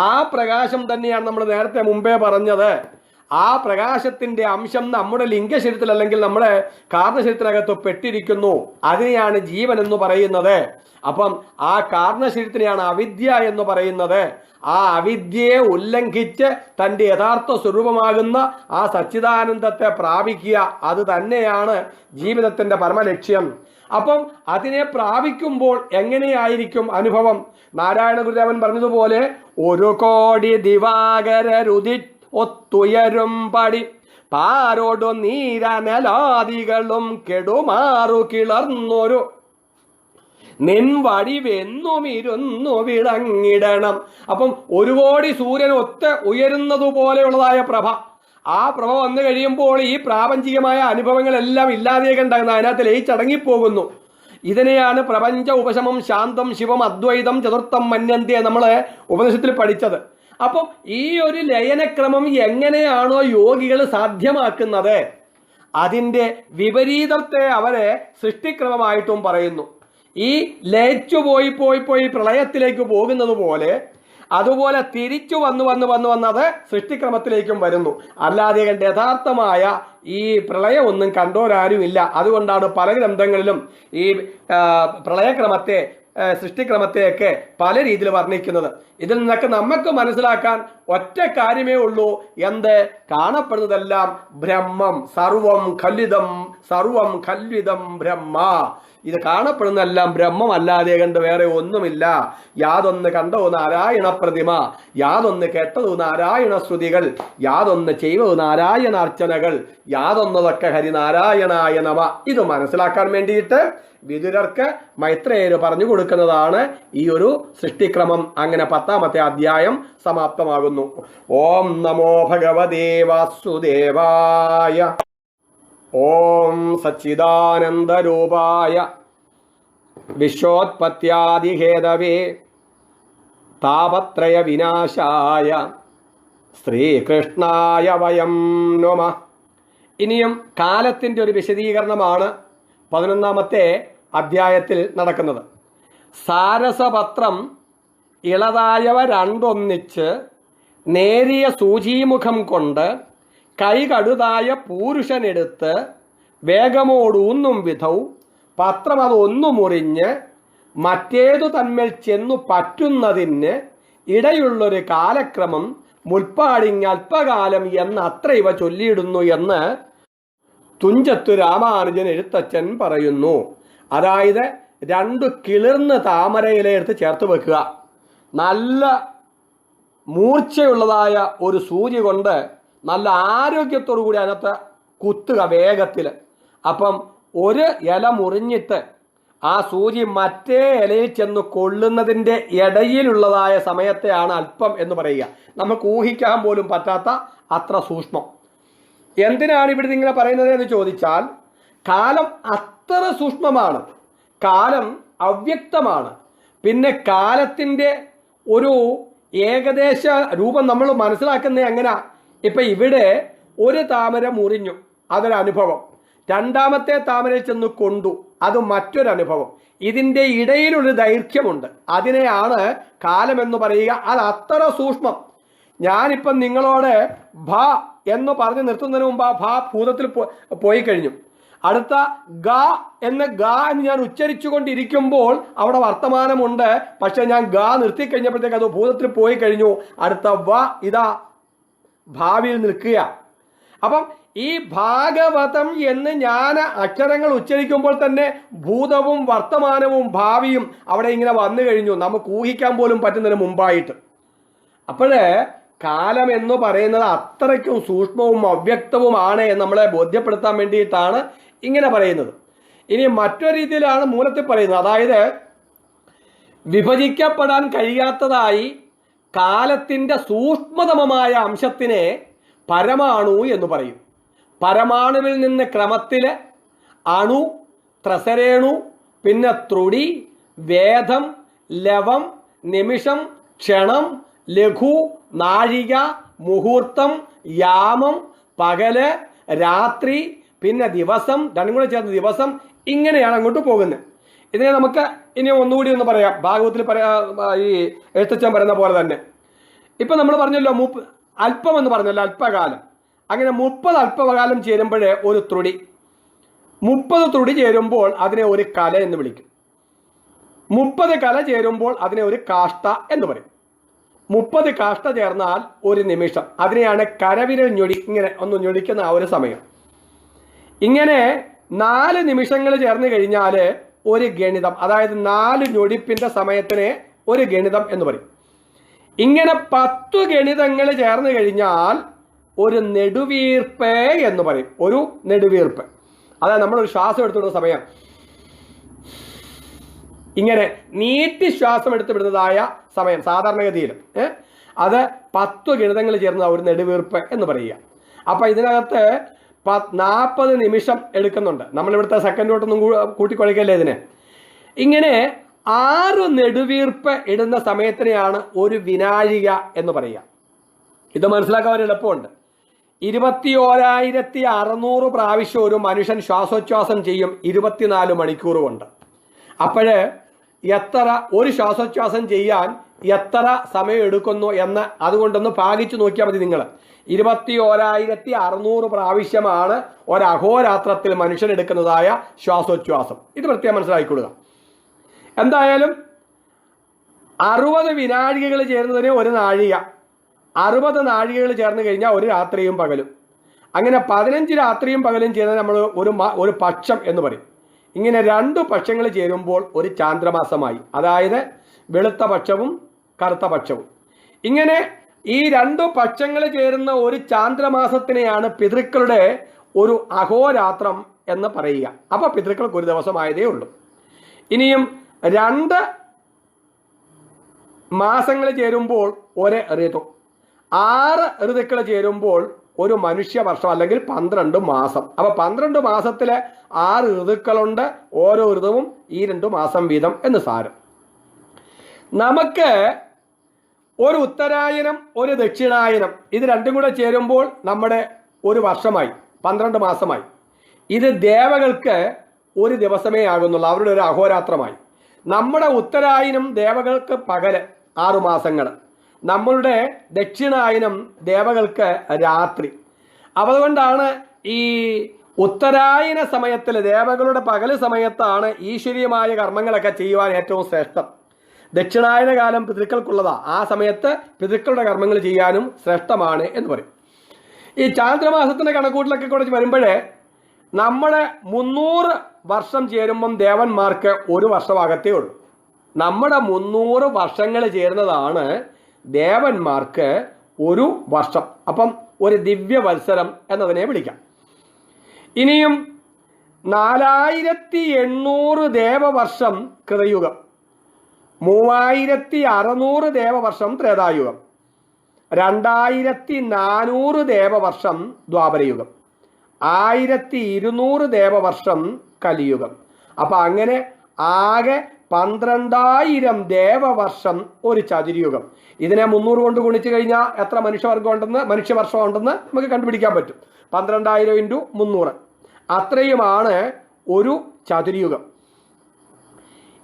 ആ പ്രകാശം തന്നെയാണ് നമ്മൾ നേരത്തെ മുമ്പേ പറഞ്ഞത്. ആ പ്രകാശത്തിന്റെ അംശം നമ്മുടെ ലിംഗശരീരത്തിൽ അല്ലെങ്കിൽ നമ്മുടെ കാരണശരീരത്തിനകത്ത് പെട്ടിരിക്കുന്നു. അതിനെയാണ് ജീവൻ എന്ന് പറയുന്നത്. അപ്പം ആ കാരണശരീരത്തിനെയാണ് അവിദ്യ എന്ന് പറയുന്നത്. ആ അവിദ്യയെ ഉല്ലംഘിച്ച് തൻ്റെ യഥാർത്ഥ സ്വരൂപമാകുന്ന ആ സച്ചിദാനന്ദത്തെ പ്രാപിക്കുക, അത് തന്നെയാണ് ജീവിതത്തിന്റെ പരമലക്ഷ്യം. അപ്പം അതിനെ പ്രാപിക്കുമ്പോൾ എങ്ങനെയായിരിക്കും അനുഭവം? നാരായണ ഗുരുദേവൻ പറഞ്ഞതുപോലെ, 1 കോടി ദിവാകരരുതി ഒത്തുയരും പടി പാരോടു നീരനലാദികളും കെടുമാറു കിളർന്നൊരു നിൻ വടിവെന്നും ഇരുന്നു വിളങ്ങിടണം. അപ്പം 1 കോടി സൂര്യൻ ഉയരുന്നതുപോലെയുള്ളതായ പ്രഭ, ആ പ്രഭ വന്നു കഴിയുമ്പോൾ ഈ പ്രാപഞ്ചികമായ അനുഭവങ്ങളെല്ലാം ഇല്ലാതെയുണ്ടാകുന്ന അതിനകത്ത് ലയിച്ചടങ്ങിപ്പോകുന്നു. ഇതിനെയാണ് പ്രപഞ്ച ഉപശമം ശാന്തം ശിവം അദ്വൈതം ചതുർത്ഥം മന്യന്തി നമ്മൾ ഉപനിഷത്തിൽ പഠിച്ചത്. അപ്പം ഈ ഒരു ലയനക്രമം എങ്ങനെയാണോ യോഗികൾ സാധ്യമാക്കുന്നത്, അതിൻ്റെ വിപരീതത്തെ അവരെ സൃഷ്ടിക്രമമായിട്ടും പറയുന്നു. ഈ ലയിച്ചു പോയി പ്രളയത്തിലേക്ക് പോകുന്നത് പോലെ, അതുപോലെ തിരിച്ചു വന്ന് അത് സൃഷ്ടിക്രമത്തിലേക്കും വരുന്നു. അല്ലാതെ കണ്ട് യഥാർത്ഥമായ ഈ പ്രളയം ഒന്നും കണ്ടോരാരുമില്ല. അതുകൊണ്ടാണ് പല ഗ്രന്ഥങ്ങളിലും ഈ പ്രളയക്രമത്തെ സൃഷ്ടിക്രമത്തെയൊക്കെ പല രീതിയിൽ വർണ്ണിക്കുന്നത്. ഇതിൽ നിന്നൊക്കെ നമുക്ക് മനസ്സിലാക്കാൻ ഒറ്റ കാര്യമേ ഉള്ളൂ. എന്ത്? കാണപ്പെടുന്നതെല്ലാം ബ്രഹ്മം, സർവം ഖല്വിദം ബ്രഹ്മ. ഇത് കാണപ്പെടുന്നതെല്ലാം ബ്രഹ്മം അല്ലാതെ കണ്ട് വേറെ ഒന്നുമില്ല. യാതൊന്ന് കണ്ടോ നാരായണ പ്രതിമ, യാതൊന്ന് കേട്ടതോ നാരായണ ശ്രുതികൾ, യാതൊന്ന് ചെയ്വതോ നാരായണ അർച്ചനകൾ, യാതൊന്നതൊക്കെ ഹരിനാരായണായ നമ. ഇത് മനസ്സിലാക്കാൻ വേണ്ടിയിട്ട് വിതുരർക്ക് മൈത്രേയർ പറഞ്ഞു കൊടുക്കുന്നതാണ് ഈ ഒരു സൃഷ്ടിക്രമം. അങ്ങനെ 10ാമത്തെ അധ്യായം സമാപ്തമാകുന്നു. ഓം നമോ ഭഗവതേ വാസുദേവായ. ഓം സച്ചിദാനന്ദരൂപായ വിശ്വോത്പത്യാദിഹേതവേ താപത്രയ വിനാശായ ശ്രീകൃഷ്ണായ വയം നമഃ. ഇനിയും കാലത്തിൻ്റെ ഒരു വിശദീകരണമാണ് 11ാമത്തെ അധ്യായത്തിൽ നടക്കുന്നത്. സാരസപത്രം ഇളതായവ രണ്ടൊന്നിച്ച് നേരിയ സൂചീമുഖം കൊണ്ട് കൈകടുതായ പൂരുഷനെടുത്ത് വേഗമോടൂന്നും വിധൗ പത്രം അതൊന്നു മുറിഞ്ഞ് മറ്റേതു തന്മേൽ ചെന്നു പറ്റുന്നതിന് ഇടയുള്ളൊരു കാലക്രമം മുൽപ്പാടിങ് അല്പകാലം എന്നത്ര ഇവ ചൊല്ലിയിടുന്നു എന്ന് തുഞ്ചത്തു രാമാനുജൻ എഴുത്തച്ഛൻ പറയുന്നു. അതായത് 2 കിളിർന്ന് താമരയില എടുത്ത് ചേർത്ത് വെക്കുക, നല്ല മൂർച്ചയുള്ളതായ ഒരു സൂചി കൊണ്ട് നല്ല ആരോഗ്യത്തോടു കൂടി അതിനകത്ത് കുത്തുക വേഗത്തിൽ. അപ്പം ഒരു ഇല മുറിഞ്ഞിട്ട് ആ സൂചി മറ്റേ ഇലയിൽ ചെന്ന് കൊള്ളുന്നതിൻ്റെ ഇടയിലുള്ളതായ സമയത്തെയാണ് അല്പം എന്ന് പറയുക. നമുക്ക് ഊഹിക്കാൻ പോലും പറ്റാത്ത അത്ര സൂക്ഷ്മം. എന്തിനാണ് ഇവിടെ ഇങ്ങനെ പറയുന്നത് എന്ന് ചോദിച്ചാൽ, കാലം അത്ര സൂക്ഷ്മമാണ്, കാലം അവ്യക്തമാണ്. പിന്നെ കാലത്തിൻ്റെ ഒരു ഏകദേശ രൂപം നമ്മൾ മനസ്സിലാക്കുന്നത് എങ്ങനെയാ? ഇപ്പം ഇവിടെ ഒരു താമര മുറിഞ്ഞു, അതൊരനുഭവം. രണ്ടാമത്തെ താമരയിൽ ചെന്ന് കൊണ്ടു, അത് മറ്റൊരനുഭവം. ഇതിൻ്റെ ഇടയിലൊരു ദൈർഘ്യമുണ്ട്, അതിനെയാണ് കാലമെന്ന് പറയുക. അത് അത്ര സൂക്ഷ്മം. ഞാനിപ്പം നിങ്ങളോട് ഭ എന്ന് പറഞ്ഞ് നിർത്തുന്നതിന് മുമ്പ് ആ ഭ ഭൂതത്തിൽ പോയി കഴിഞ്ഞു. അടുത്ത ഗ എന്ന് ഞാൻ ഉച്ചരിച്ചു കൊണ്ടിരിക്കുമ്പോൾ അവിടെ വർത്തമാനമുണ്ട്, പക്ഷെ ഞാൻ ഗ നിർത്തിക്കഴിഞ്ഞപ്പോഴത്തേക്ക് അത് ഭൂതത്തിൽ പോയി കഴിഞ്ഞു. അടുത്ത വ ഇതാ ഭാവിയിൽ നിൽക്കുക. അപ്പം ഈ ഭാഗവതം എന്ന് ഞാൻ അക്ഷരങ്ങൾ ഉച്ചരിക്കുമ്പോൾ തന്നെ ഭൂതവും വർത്തമാനവും ഭാവിയും അവിടെ ഇങ്ങനെ വന്നു കഴിഞ്ഞു, നമുക്ക് ഊഹിക്കാൻ പോലും പറ്റുന്നതിന് മുമ്പായിട്ട്. അപ്പോഴേ കാലം എന്ന് പറയുന്നത് അത്രയ്ക്കും സൂക്ഷ്മവും അവ്യക്തവുമാണ് എന്ന് നമ്മളെ ബോധ്യപ്പെടുത്താൻ വേണ്ടിയിട്ടാണ് ഇങ്ങനെ പറയുന്നത്. ഇനി മറ്റൊരു രീതിയിലാണ് മൂലത്തിൽ പറയുന്നത്. അതായത് വിഭജിക്കപ്പെടാൻ കഴിയാത്തതായി കാലത്തിൻ്റെ സൂക്ഷ്മതമമായ അംശത്തിനെ പരമാണു എന്ന് പറയും. പരമാണുവിൽ നിന്ന് ക്രമത്തിൽ അണു, ത്രസരേണു, പിന്നെ ത്രുടി, വേദം, ലവം, നിമിഷം, ക്ഷണം, ലഘു, നാഴിക, മുഹൂർത്തം, യാമം, പകല്, രാത്രി, പിന്നെ ദിവസം, രണ്ടും കൂടെ ചേർന്ന് ദിവസം, ഇങ്ങനെയാണ് അങ്ങോട്ട് പോകുന്നത്. ഇതിനെ നമുക്ക് ഇനി ഒന്നുകൂടി ഒന്ന് പറയാം. ഭാഗവത്തിൽ ഈ എഴുത്തച്ഛൻ പറയുന്ന പോലെ തന്നെ ഇപ്പം നമ്മൾ പറഞ്ഞല്ലോ അല്പം എന്ന് പറഞ്ഞല്ലോ, അല്പകാലം. അങ്ങനെ 30 അല്പകാലം ചേരുമ്പോഴേ ഒരു ത്രുടി, 30 ത്രുടി ചേരുമ്പോൾ അതിനെ ഒരു കല എന്ന് വിളിക്കും. 30 കല ചേരുമ്പോൾ അതിനെ ഒരു കാഷ്ട എന്ന് പറയും. 30 കാഷ്ട ചേർന്നാൽ ഒരു നിമിഷം, അതിനെയാണ് കരവിരൽ ഞൊടി, ഇങ്ങനെ ഒന്ന് ഞൊടിക്കുന്ന ആ ഒരു സമയം. ഇങ്ങനെ 4 നിമിഷങ്ങൾ ചേർന്ന് കഴിഞ്ഞാൽ ഒരു ഗണിതം, അതായത് 4 ഞൊടിപ്പിൻ്റെ സമയത്തിനെ ഒരു ഗണിതം എന്ന് പറയും. ഇങ്ങനെ 10 ഗണിതങ്ങൾ ചേർന്ന് കഴിഞ്ഞാൽ ഒരു നെടുവീർപ്പ് എന്ന് പറയും. ഒരു നെടുവീർപ്പ്, അതായത് നമ്മളൊരു ശ്വാസം എടുത്തുവിടുന്ന സമയം, ഇങ്ങനെ നീട്ടി ശ്വാസം എടുത്ത് വിടുന്നതായ സമയം സാധാരണഗതിയിൽ അത് 10 ഗണിതങ്ങൾ ചേർന്ന ഒരു നെടുവീർപ്പ് എന്ന് പറയുക. അപ്പം ഇതിനകത്ത് 40 നിമിഷം എടുക്കുന്നുണ്ട്. നമ്മളിവിടുത്തെ സെക്കൻഡ് തൊട്ടൊന്നും കൂട്ടിക്കൊള്ളിക്കല്ലേ ഇതിനെ. ഇങ്ങനെ 6 നെടുവീർപ്പ് ഇടുന്ന സമയത്തിനെയാണ് ഒരു വിനാഴിക എന്ന് പറയുക. ഇത് മനസ്സിലാക്കാൻ ഒരു എളുപ്പമുണ്ട്. 21,600 പ്രാവശ്യം ഒരു മനുഷ്യൻ ശ്വാസോച്ഛ്വാസം ചെയ്യും 24 മണിക്കൂർ കൊണ്ട്. അപ്പോഴ് എത്ര ഒരു ശ്വാസോച്ഛ്വാസം ചെയ്യാൻ എത്ര സമയം എടുക്കുന്നു എന്ന് അതുകൊണ്ടൊന്ന് ഭാഗിച്ചു നോക്കിയാൽ മതി നിങ്ങൾ. 21,600 പ്രാവശ്യമാണ് ഒരഹോരാത്രത്തിൽ മനുഷ്യൻ എടുക്കുന്നതായ ശ്വാസോച്ഛ്വാസം. ഇത് പ്രത്യേകം മനസ്സിലാക്കിക്കൊള്ളുക. എന്തായാലും 60 വിനാഴികകൾ ചേരുന്നതിന് ഒരു നാഴിക, 60 നാഴികകൾ ചേർന്ന് കഴിഞ്ഞാൽ ഒരു രാത്രിയും പകലും. അങ്ങനെ 15 രാത്രിയും പകലും ചേർന്ന് നമ്മൾ ഒരു പക്ഷം എന്ന് പറയും. ഇങ്ങനെ 2 പക്ഷങ്ങൾ ചേരുമ്പോൾ ഒരു ചാന്ദ്രമാസമായി, അതായത് വെളുത്ത പക്ഷവും കറുത്ത പക്ഷവും. ഇങ്ങനെ ഈ 2 പക്ഷങ്ങൾ ചേരുന്ന ഒരു ചാന്ദ്രമാസത്തിനെയാണ് പിതൃക്കളുടെ ഒരു അഹോരാത്രം എന്ന് പറയുക. അപ്പോൾ പിതൃക്കൾക്ക് ഒരു ദിവസമായതേ ഉള്ളൂ. ഇനിയും 2 മാസങ്ങൾ ചേരുമ്പോൾ ഒരു ഋതു, 6 ഋതുക്കൾ ചേരുമ്പോൾ ഒരു മനുഷ്യവർഷം അല്ലെങ്കിൽ 12 മാസം. അപ്പോൾ 12 മാസത്തിൽ 6 ഋതുക്കളുണ്ട്. ഓരോ ഋതുവും ഈ 2 മാസം വീതം എന്ന് സാരം. നമുക്ക് ഒരു ഉത്തരായനം, ഒരു ദക്ഷിണായനം, ഇത് രണ്ടും കൂടെ ചേരുമ്പോൾ നമ്മുടെ ഒരു വർഷമായി, 12 മാസമായി. ഇത് ദേവകൾക്ക് ഒരു ദിവസമേ ആകുന്നുള്ളൂ, അവരുടെ ഒരു അഹോരാത്രമായി. നമ്മുടെ ഉത്തരായനം ദേവകൾക്ക് പകല് 6 മാസങ്ങൾ, നമ്മളുടെ ദക്ഷിണായനം ദേവകൾക്ക് രാത്രി. അതുകൊണ്ടാണ് ഈ ഉത്തരായന സമയത്തിൽ ദേവകളുടെ പകല് സമയത്താണ് ഈശ്വരീയമായ കർമ്മങ്ങളൊക്കെ ചെയ്യുവാൻ ഏറ്റവും ശ്രേഷ്ഠം. ദക്ഷിണായന കാലം പിതൃക്കൾക്കുള്ളതാ. ആ സമയത്ത് പിതൃക്കളുടെ കർമ്മങ്ങൾ ചെയ്യാനും ശ്രേഷ്ഠമാണ് എന്ന് പറയും. ഈ ചാന്ദ്രമാസത്തിന്റെ കണക്കൂട്ടിലൊക്കെ കൂടെ വരുമ്പോഴേ നമ്മുടെ 300 വർഷം ചേരുമ്പം ദേവന്മാർക്ക് ഒരു വർഷമാകത്തേ ഉള്ളൂ. നമ്മുടെ 300 വർഷങ്ങൾ ചേരുന്നതാണ് ദേവന്മാർക്ക് ഒരു വർഷം. അപ്പം ഒരു ദിവ്യവത്സരം എന്നതിനെ വിളിക്കാം. ഇനിയും 4800 ദേവവർഷം കൃതയുഗം, 3600 ദേവവർഷം ത്രേതായുഗം, 2400 ദേവവർഷം ദ്വാപരയുഗം, 1200 ദേവവർഷം കലിയുഗം. അപ്പം അങ്ങനെ ആകെ 12000 ദേവവർഷം ഒരു ചതുര്യുഗം. ഇതിനെ 300 കൊണ്ട് ഗുണിച്ചു കഴിഞ്ഞാൽ എത്ര മനുഷ്യവർഷം ഉണ്ടെന്ന് നമുക്ക് കണ്ടുപിടിക്കാൻ പറ്റും. 12000 × 300 അത്രയുമാണ് ഒരു ചതുര്യുഗം.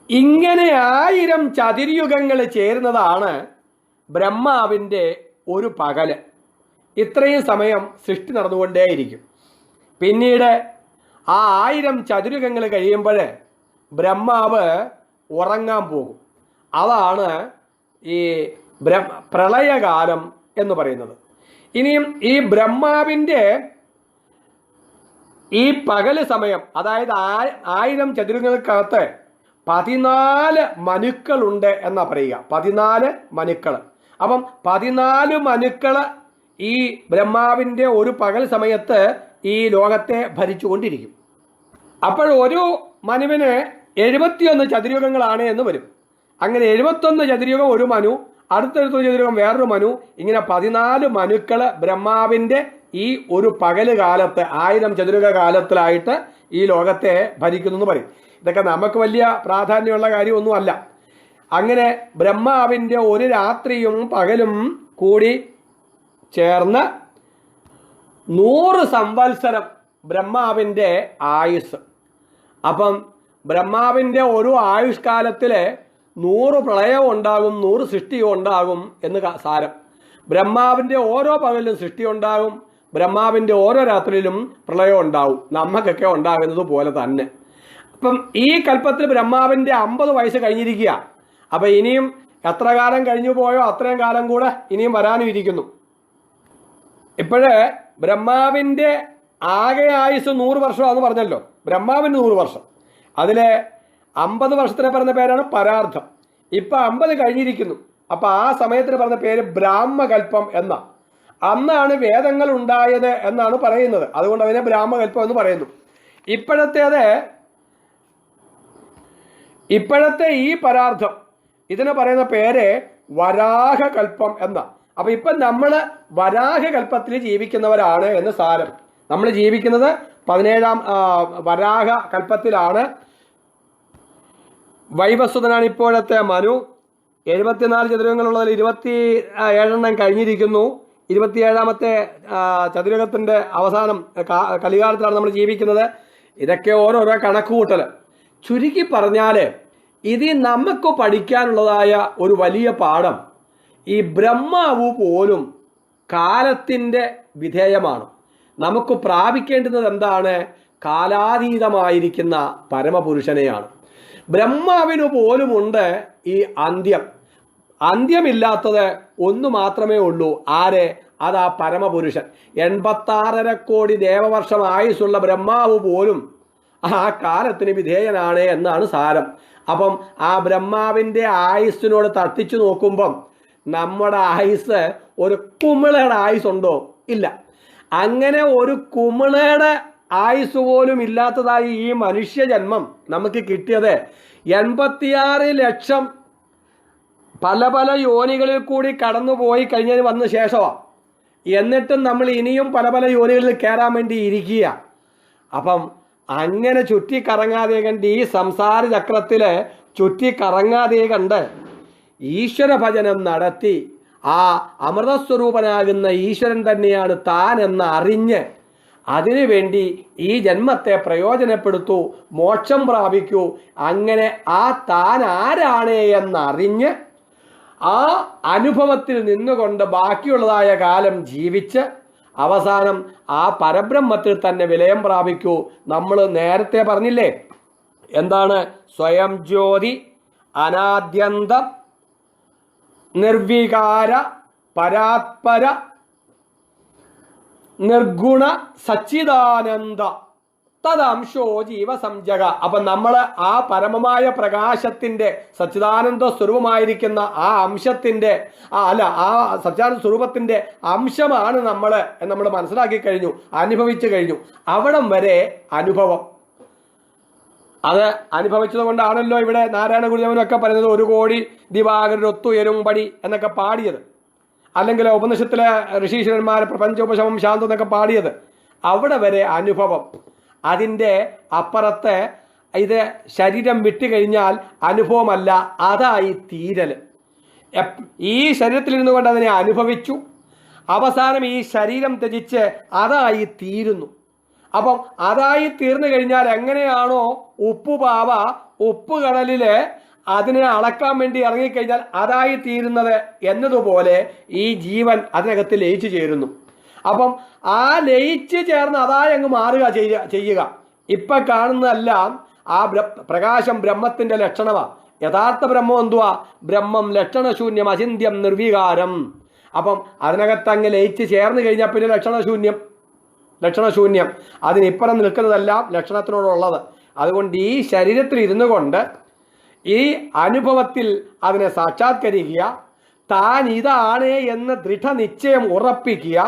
ഇങ്ങനെ 1000 ചതുര്യുഗങ്ങൾ ചേരുന്നതാണ് ബ്രഹ്മാവിൻ്റെ ഒരു പകല്. ഇത്രയും സമയം സൃഷ്ടി നടന്നുകൊണ്ടേയിരിക്കും. പിന്നീട് ആ 1000 ചതുര്യുഗങ്ങൾ കഴിയുമ്പോൾ ബ്രഹ്മാവ് ഉറങ്ങാൻ പോകും. അതാണ് ഈ പ്രളയകാലം എന്ന് പറയുന്നത്. ഇനിയും ഈ ബ്രഹ്മാവിൻ്റെ ഈ പകല് സമയം, അതായത് 1000 ചതുരങ്ങൾക്കകത്ത് 14 മനുക്കളുണ്ട് എന്നാ പറയുക. 14 മനുക്കൾ. അപ്പം 14 മനുക്കൾ ഈ ബ്രഹ്മാവിൻ്റെ ഒരു പകൽ സമയത്ത് ഈ ലോകത്തെ ഭരിച്ചുകൊണ്ടിരിക്കും. അപ്പോൾ ഒരു മനുവിന് 71 ചതുര്യുഗങ്ങളാണ് എന്ന് വരും. അങ്ങനെ 71 ചതുര്യുഗം ഒരു മനു, അടുത്തടുത്ത ചതുര്യുഗം വേറൊരു മനു, ഇങ്ങനെ 14 മനുക്കൾ ബ്രഹ്മാവിൻ്റെ ഈ ഒരു പകല് കാലത്ത് 1000 ചതുരക കാലത്തിലായിട്ട് ഈ ലോകത്തെ ഭരിക്കുന്നു എന്ന് പറയും. ഇതൊക്കെ നമുക്ക് വലിയ പ്രാധാന്യമുള്ള കാര്യമൊന്നുമല്ല. അങ്ങനെ ബ്രഹ്മാവിൻ്റെ ഒരു രാത്രിയും പകലും കൂടി ചേർന്ന് 100 സംവത്സരം ബ്രഹ്മാവിൻ്റെ ആയുസ്. അപ്പം ബ്രഹ്മാവിൻ്റെ ഒരു ആയുഷ്കാലത്തിൽ 100 പ്രളയവും ഉണ്ടാകും, 100 സൃഷ്ടിയും ഉണ്ടാകും എന്ന് സാരം. ബ്രഹ്മാവിൻ്റെ ഓരോ പകലിലും സൃഷ്ടി ഉണ്ടാകും, ബ്രഹ്മാവിൻ്റെ ഓരോ രാത്രിയിലും പ്രളയം ഉണ്ടാവും, നമുക്കൊക്കെ ഉണ്ടാകുന്നത് പോലെ തന്നെ. അപ്പം ഈ കൽപ്പത്തിൽ ബ്രഹ്മാവിൻ്റെ 50 വയസ്സ് കഴിഞ്ഞിരിക്കുക. അപ്പം ഇനിയും എത്ര കാലം കഴിഞ്ഞു പോയോ അത്രയും കാലം കൂടെ ഇനിയും വരാനും ഇരിക്കുന്നു. ഇപ്പോഴേ ബ്രഹ്മാവിൻ്റെ ആകെ ആയുസ് 100 വർഷമാണെന്ന് പറഞ്ഞല്ലോ. ബ്രഹ്മാവിന് 100 വർഷം, അതിൽ 50 വർഷത്തിന് പറഞ്ഞ പേരാണ് പരാർത്ഥം. ഇപ്പം 50 കഴിഞ്ഞിരിക്കുന്നു. അപ്പം ആ സമയത്തിന് പറഞ്ഞ പേര് ബ്രാഹ്മകൽപ്പം എന്ന. അന്നാണ് വേദങ്ങൾ ഉണ്ടായത് എന്നാണ് പറയുന്നത്. അതുകൊണ്ട് അതിനെ ബ്രാഹ്മകൽപ്പം എന്ന് പറയുന്നു. ഇപ്പോഴത്തെ ഈ പരാർത്ഥം ഇതിന് പറയുന്ന പേര് വരാഹകൽപ്പം എന്ന. അപ്പം ഇപ്പം നമ്മൾ വരാഹകൽപ്പത്തിൽ ജീവിക്കുന്നവരാണ് എന്ന് സാരം. നമ്മൾ ജീവിക്കുന്നത് 17ാം വരാഹ കൽപ്പത്തിലാണ്. വൈവസ്വതനാണ് ഇപ്പോഴത്തെ മനു. 74 ചതുരങ്ങളുള്ളതിൽ 27 കഴിഞ്ഞിരിക്കുന്നു. 27ാമത്തെ ചതുരകത്തിൻ്റെ അവസാനം കലികാലത്തിലാണ് നമ്മൾ ജീവിക്കുന്നത്. ഇതൊക്കെ ഓരോരോ കണക്കുകൂട്ടൽ. ചുരുക്കി പറഞ്ഞാൽ ഇത് നമുക്ക് പഠിക്കാനുള്ളതായ ഒരു വലിയ പാഠം, ഈ ബ്രഹ്മാവ് പോലും കാലത്തിൻ്റെ വിധേയമാണ്. നമുക്ക് പ്രാപിക്കേണ്ടുന്നത് എന്താണ്? കാലാതീതമായിരിക്കുന്ന പരമപുരുഷനെയാണ്. ബ്രഹ്മാവിന് പോലുമുണ്ട് ഈ അന്ത്യം. അന്ത്യമില്ലാത്തത് ഒന്ന് മാത്രമേ ഉള്ളൂ. ആര്? അതാ പരമപുരുഷൻ. 86.5 കോടി ദേവവർഷം ആയുസ്സുള്ള ബ്രഹ്മാവ് പോലും ആ കാലത്തിന് വിധേയനാണ് എന്നാണ് സാരം. അപ്പം ആ ബ്രഹ്മാവിൻ്റെ ആയുസ്സിനോട് തട്ടിച്ചു നോക്കുമ്പം നമ്മുടെ ആയുസ് ഒരു കുമിളയുടെ ആയുസ്സുണ്ടോ? ഇല്ല. അങ്ങനെ ഒരു കുമിളയുടെ ആയുസ് പോലും ഇല്ലാത്തതായി ഈ മനുഷ്യജന്മം നമുക്ക് കിട്ടിയത് 86 ലക്ഷം പല പല യോനികളിൽ കൂടി കടന്നുപോയി കഴിഞ്ഞ് വന്ന ശേഷമാണ്. എന്നിട്ടും നമ്മൾ ഇനിയും പല പല യോനികളിൽ കയറാൻ വേണ്ടി ഇരിക്കുക. അപ്പം അങ്ങനെ ചുറ്റിക്കറങ്ങാതെ കണ്ട്, ഈ സംസാര ചക്രത്തിൽ ചുറ്റിക്കറങ്ങാതെ കണ്ട് ഈശ്വര ഭജനം നടത്തി ആ അമൃതസ്വരൂപനാകുന്ന ഈശ്വരൻ തന്നെയാണ് താൻ എന്ന് അറിഞ്ഞ് അതിനുവേണ്ടി ഈ ജന്മത്തെ പ്രയോജനപ്പെടുത്തൂ, മോക്ഷം പ്രാപിക്കൂ. അങ്ങനെ ആ താൻ ആരാണ് എന്നറിഞ്ഞ് ആ അനുഭവത്തിൽ നിന്നുകൊണ്ട് ബാക്കിയുള്ളതായ കാലം ജീവിച്ച് അവസാനം ആ പരബ്രഹ്മത്തിൽ തന്നെ വിലയം പ്രാപിക്കൂ. നമ്മൾ നേരത്തെ പറഞ്ഞില്ലേ എന്താണ്? സ്വയം ജ്യോതി, അനാദ്യന്തം, നിർവികാര, പരാത്പര, നിർഗുണ, സച്ചിദാനന്ദ തദംശോ ജീവസംജക. അപ്പം നമ്മൾ ആ പരമമായ പ്രകാശത്തിൻ്റെ സച്ചിദാനന്ദ സ്വരൂപമായിരിക്കുന്ന ആ അംശത്തിൻ്റെ ആ സച്ചിദാനന്ദ സ്വരൂപത്തിൻ്റെ അംശമാണ് നമ്മൾ മനസ്സിലാക്കി കഴിഞ്ഞു, അനുഭവിച്ചു കഴിഞ്ഞു. അവിടം വരെ അനുഭവം. അത് അനുഭവിച്ചത് കൊണ്ടാണല്ലോ ഇവിടെ നാരായണ ഗുരുദേവനൊക്കെ പറയുന്നത് 1 കോടി ദിവാകരൊത്തുയരും പടി എന്നൊക്കെ പാടിയത്, അല്ലെങ്കിൽ ഉപനിഷത്തിലെ ഋഷീശ്വരന്മാരെ പ്രപഞ്ചോപശമം ശാന്തം എന്നൊക്കെ പാടിയത്. അവിടെ വരെ അനുഭവം. അതിൻ്റെ അപ്പുറത്ത് ഇത് ശരീരം വിട്ടുകഴിഞ്ഞാൽ അനുഭവമല്ല, അതായി തീരൽ. ഈ ശരീരത്തിലിരുന്നു കൊണ്ട് അതിനെ അനുഭവിച്ചു, അവസാനം ഈ ശരീരം ത്യജിച്ച് അതായി തീരുന്നു. അപ്പം അതായി തീർന്നു കഴിഞ്ഞാൽ എങ്ങനെയാണോ ഉപ്പുപാവ ഉപ്പുകടലിൽ അതിനെ അളക്കാൻ വേണ്ടി ഇറങ്ങിക്കഴിഞ്ഞാൽ അതായി തീരുന്നത് എന്നതുപോലെ ഈ ജീവൻ അതിനകത്ത് ലയിച്ചു ചേരുന്നു. അപ്പം ആ ലയിച്ച് ചേർന്ന് അതായി അങ്ങ് മാറുക ചെയ്യുക. ഇപ്പം കാണുന്നതെല്ലാം ആ പ്രകാശം ബ്രഹ്മത്തിൻ്റെ ലക്ഷണമാണ്. യഥാർത്ഥ ബ്രഹ്മം എന്തുവാ? ബ്രഹ്മം ലക്ഷണശൂന്യം, അചിന്യം, നിർവികാരം. അപ്പം അതിനകത്ത് അങ്ങ് ലയിച്ച് ചേർന്ന് കഴിഞ്ഞാൽ പിന്നെ ലക്ഷണശൂന്യം. അതിനിപ്പുറം നിൽക്കുന്നതെല്ലാം ലക്ഷണത്തിനോടുള്ളത്. അതുകൊണ്ട് ഈ ശരീരത്തിൽ ഇരുന്നു കൊണ്ട് ഈ അനുഭവത്തിൽ അതിനെ സാക്ഷാത്കരിക്കുക, താൻ ഇതാണ് എന്ന് ദൃഢനിശ്ചയം ഉറപ്പിക്കുക.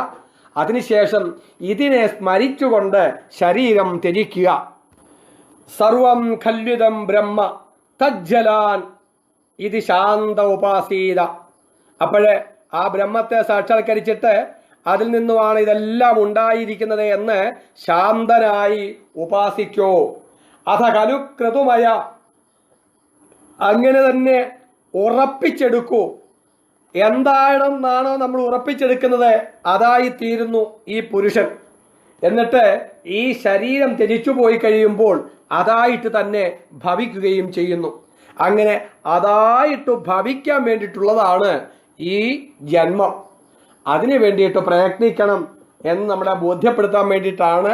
അതിനുശേഷം ഇതിനെ സ്മരിച്ചുകൊണ്ട് ശരീരം ത്യജിക്കുക. സർവം ഖല്വിദം ബ്രഹ്മ തജ്ജലാൻ ഇത് ശാന്ത ഉപാസീത. അപ്പോഴേ ആ ബ്രഹ്മത്തെ സാക്ഷാത്കരിച്ചിട്ട് അതിൽ നിന്നുമാണ് ഇതെല്ലാം ഉണ്ടായിരിക്കുന്നത് എന്ന് ശാന്തനായി ഉപാസിക്കോ. അഥ കലു ക്രതുമയ, അങ്ങനെ തന്നെ ഉറപ്പിച്ചെടുക്കൂ. എന്താണെന്നാണോ നമ്മൾ ഉറപ്പിച്ചെടുക്കുന്നത് അതായി തീരുന്നു ഈ പുരുഷൻ. എന്നിട്ട് ഈ ശരീരം ത്യജിച്ചു പോയി കഴിയുമ്പോൾ അതായിട്ട് തന്നെ ഭവിക്കുകയും ചെയ്യുന്നു. അങ്ങനെ അതായിട്ട് ഭവിക്കാൻ വേണ്ടിയിട്ടുള്ളതാണ് ഈ ജന്മം. അതിനു വേണ്ടിയിട്ട് പ്രയത്നിക്കണം എന്ന് നമ്മളെ ബോധ്യപ്പെടുത്താൻ വേണ്ടിയിട്ടാണ്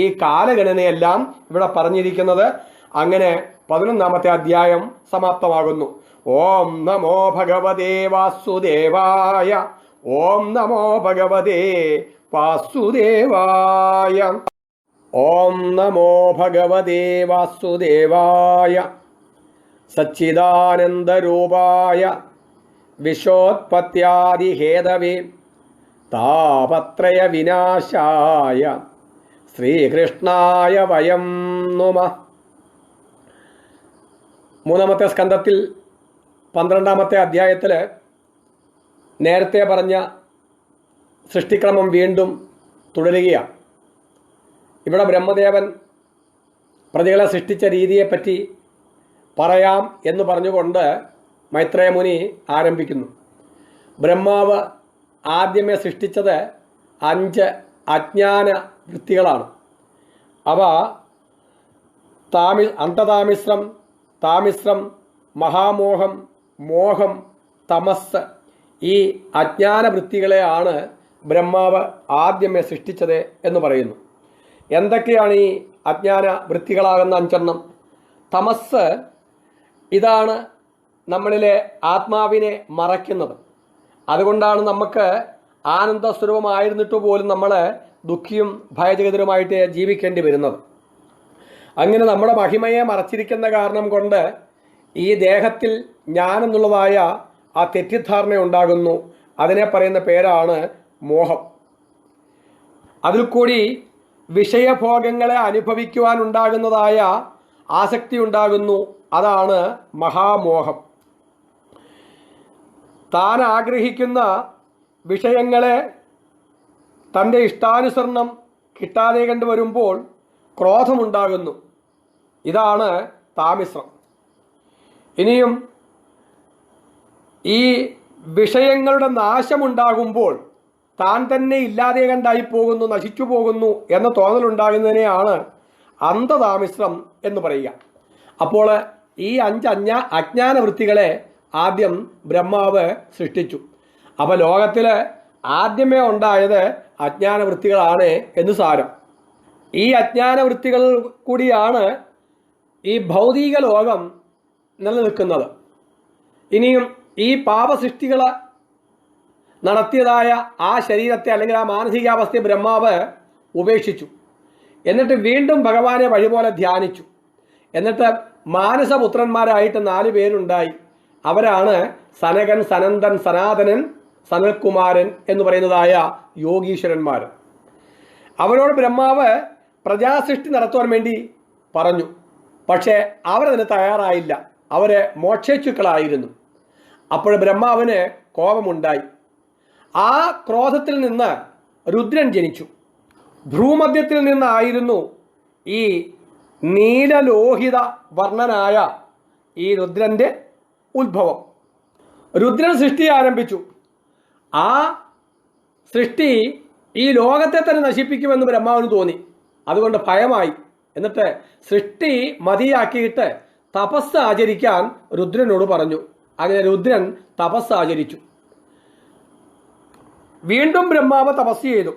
ഈ കാലഗണനയെല്ലാം ഇവിടെ പറഞ്ഞിരിക്കുന്നത്. അങ്ങനെ 11ാമത്തെ അധ്യായം സമാപ്തമാകുന്നു. ഓം നമോ ഭഗവതേ വാസുദേവായ. ഓം നമോ ഭഗവതേ വാസുദേവായ. ഓം നമോ ഭഗവതേ വാസുദേവായ. സച്ചിദാനന്ദരൂപായ വിശ്വോത്പത്യാദിഹേതവേ താപത്രയ വിനാശായ ശ്രീകൃഷ്ണായ വയം നുമഃ. 3ാമത്തെ സ്കന്ധത്തിൽ 12ാമത്തെ അധ്യായത്തിൽ നേരത്തെ പറഞ്ഞ സൃഷ്ടിക്രമം വീണ്ടും തുടരുകയാണ്. ഇവിടെ ബ്രഹ്മദേവൻ പ്രതികളെ സൃഷ്ടിച്ച രീതിയെപ്പറ്റി പറയാം എന്ന് പറഞ്ഞുകൊണ്ട് മൈത്രേയ മുനി ആരംഭിക്കുന്നു. ബ്രഹ്മാവ് ആദ്യമേ സൃഷ്ടിച്ചത് 5 അജ്ഞാന വൃത്തികളാണ്. അവ അന്തതാമിശ്രം, താമിശ്രം, മഹാമോഹം, മോഹം, തമസ്. ഈ അജ്ഞാന വൃത്തികളെയാണ് ബ്രഹ്മാവ് ആദ്യമേ സൃഷ്ടിച്ചത് എന്ന് പറയുന്നു. എന്തൊക്കെയാണ് ഈ അജ്ഞാന വൃത്തികളാകുന്ന 5 തമസ് ഇതാണ് നമ്മളിലെ ആത്മാവിനെ മറയ്ക്കുന്നത്. അതുകൊണ്ടാണ് നമുക്ക് ആനന്ദസ്വരൂപമായിരുന്നിട്ട് പോലും നമ്മൾ ദുഃഖിയും ഭയചകിതരുമായിട്ട് ജീവിക്കേണ്ടി വരുന്നത്. അങ്ങനെ നമ്മുടെ മഹിമയെ മറച്ചിരിക്കുന്ന കാരണം കൊണ്ട് ഈ ദേഹത്തിൽ ഞാനെന്നുള്ളതായ ആ തെറ്റിദ്ധാരണ ഉണ്ടാകുന്നു. അതിനെ പറയുന്ന പേരാണ് മോഹം. അതിൽ കൂടി വിഷയഭോഗങ്ങളെ അനുഭവിക്കുവാനുണ്ടാകുന്നതായ ആസക്തി ഉണ്ടാകുന്നു. അതാണ് മഹാമോഹം. താൻ ആഗ്രഹിക്കുന്ന വിഷയങ്ങളെ തൻ്റെ ഇഷ്ടാനുസരണം കിട്ടാതെ കണ്ടുവരുമ്പോൾ ക്രോധമുണ്ടാകുന്നു. ഇതാണ് താമിശ്രം. ഇനിയും ഈ വിഷയങ്ങളുടെ നാശമുണ്ടാകുമ്പോൾ താൻ തന്നെ ഇല്ലാതെ കണ്ടായി പോകുന്നു, നശിച്ചു പോകുന്നു എന്ന തോന്നലുണ്ടാകുന്നതിനെയാണ് അന്ധതാമിശ്രം എന്ന് പറയുക. അപ്പോൾ ഈ 5 അജ്ഞാന വൃത്തികളെ ആദ്യം ബ്രഹ്മാവ് സൃഷ്ടിച്ചു. അപ്പോൾ ലോകത്തിൽ ആദ്യമേ ഉണ്ടായത് അജ്ഞാനവൃത്തികളാണ് എന്ന് സാരം. ഈ അജ്ഞാനവൃത്തികൾ കൂടിയാണ് ഈ ഭൗതിക ലോകം നിലനിൽക്കുന്നത്. ഇനിയും ഈ പാപസൃഷ്ടികൾ നടത്തിയതായ ആ ശരീരത്തെ അല്ലെങ്കിൽ ആ മാനസികാവസ്ഥയെ ബ്രഹ്മാവ് ഉപേക്ഷിച്ചു. എന്നിട്ട് വീണ്ടും ഭഗവാനെ വഴിപോലെ ധ്യാനിച്ചു. എന്നിട്ട് മാനസപുത്രന്മാരായിട്ട് 4 പേരുണ്ടായി. അവരാണ് സനകൻ, സനന്ദൻ, സനാതനൻ, സനൽകുമാരൻ എന്ന് പറയുന്നതായ യോഗീശ്വരന്മാർ. അവരോട് ബ്രഹ്മാവ് പ്രജാസൃഷ്ടി നടത്തുവാൻ വേണ്ടി പറഞ്ഞു. പക്ഷേ അവരതിന് തയ്യാറായില്ല. അവർ മോക്ഷേച്ഛുക്കളായിരുന്നു. അപ്പോൾ ബ്രഹ്മാവിന് കോപമുണ്ടായി. ആ ക്രോധത്തിൽ നിന്ന് രുദ്രൻ ജനിച്ചു. ഭ്രൂമധ്യത്തിൽ നിന്നായിരുന്നു ഈ നീലലോഹിത വർണ്ണനായ ഈ രുദ്രന്റെ ഉത്ഭവം. രുദ്രൻ സൃഷ്ടി ആരംഭിച്ചു. ആ സൃഷ്ടി ഈ ലോകത്തെ തന്നെ നശിപ്പിക്കുമെന്ന് ബ്രഹ്മാവിന് തോന്നി. അതുകൊണ്ട് ഭയമായി. എന്നിട്ട് സൃഷ്ടി മതിയാക്കിയിട്ട് തപസ് ആചരിക്കാൻ രുദ്രനോട് പറഞ്ഞു. അങ്ങനെ രുദ്രൻ തപസ് ആചരിച്ചു. വീണ്ടും ബ്രഹ്മാവ് തപസ് ചെയ്തു.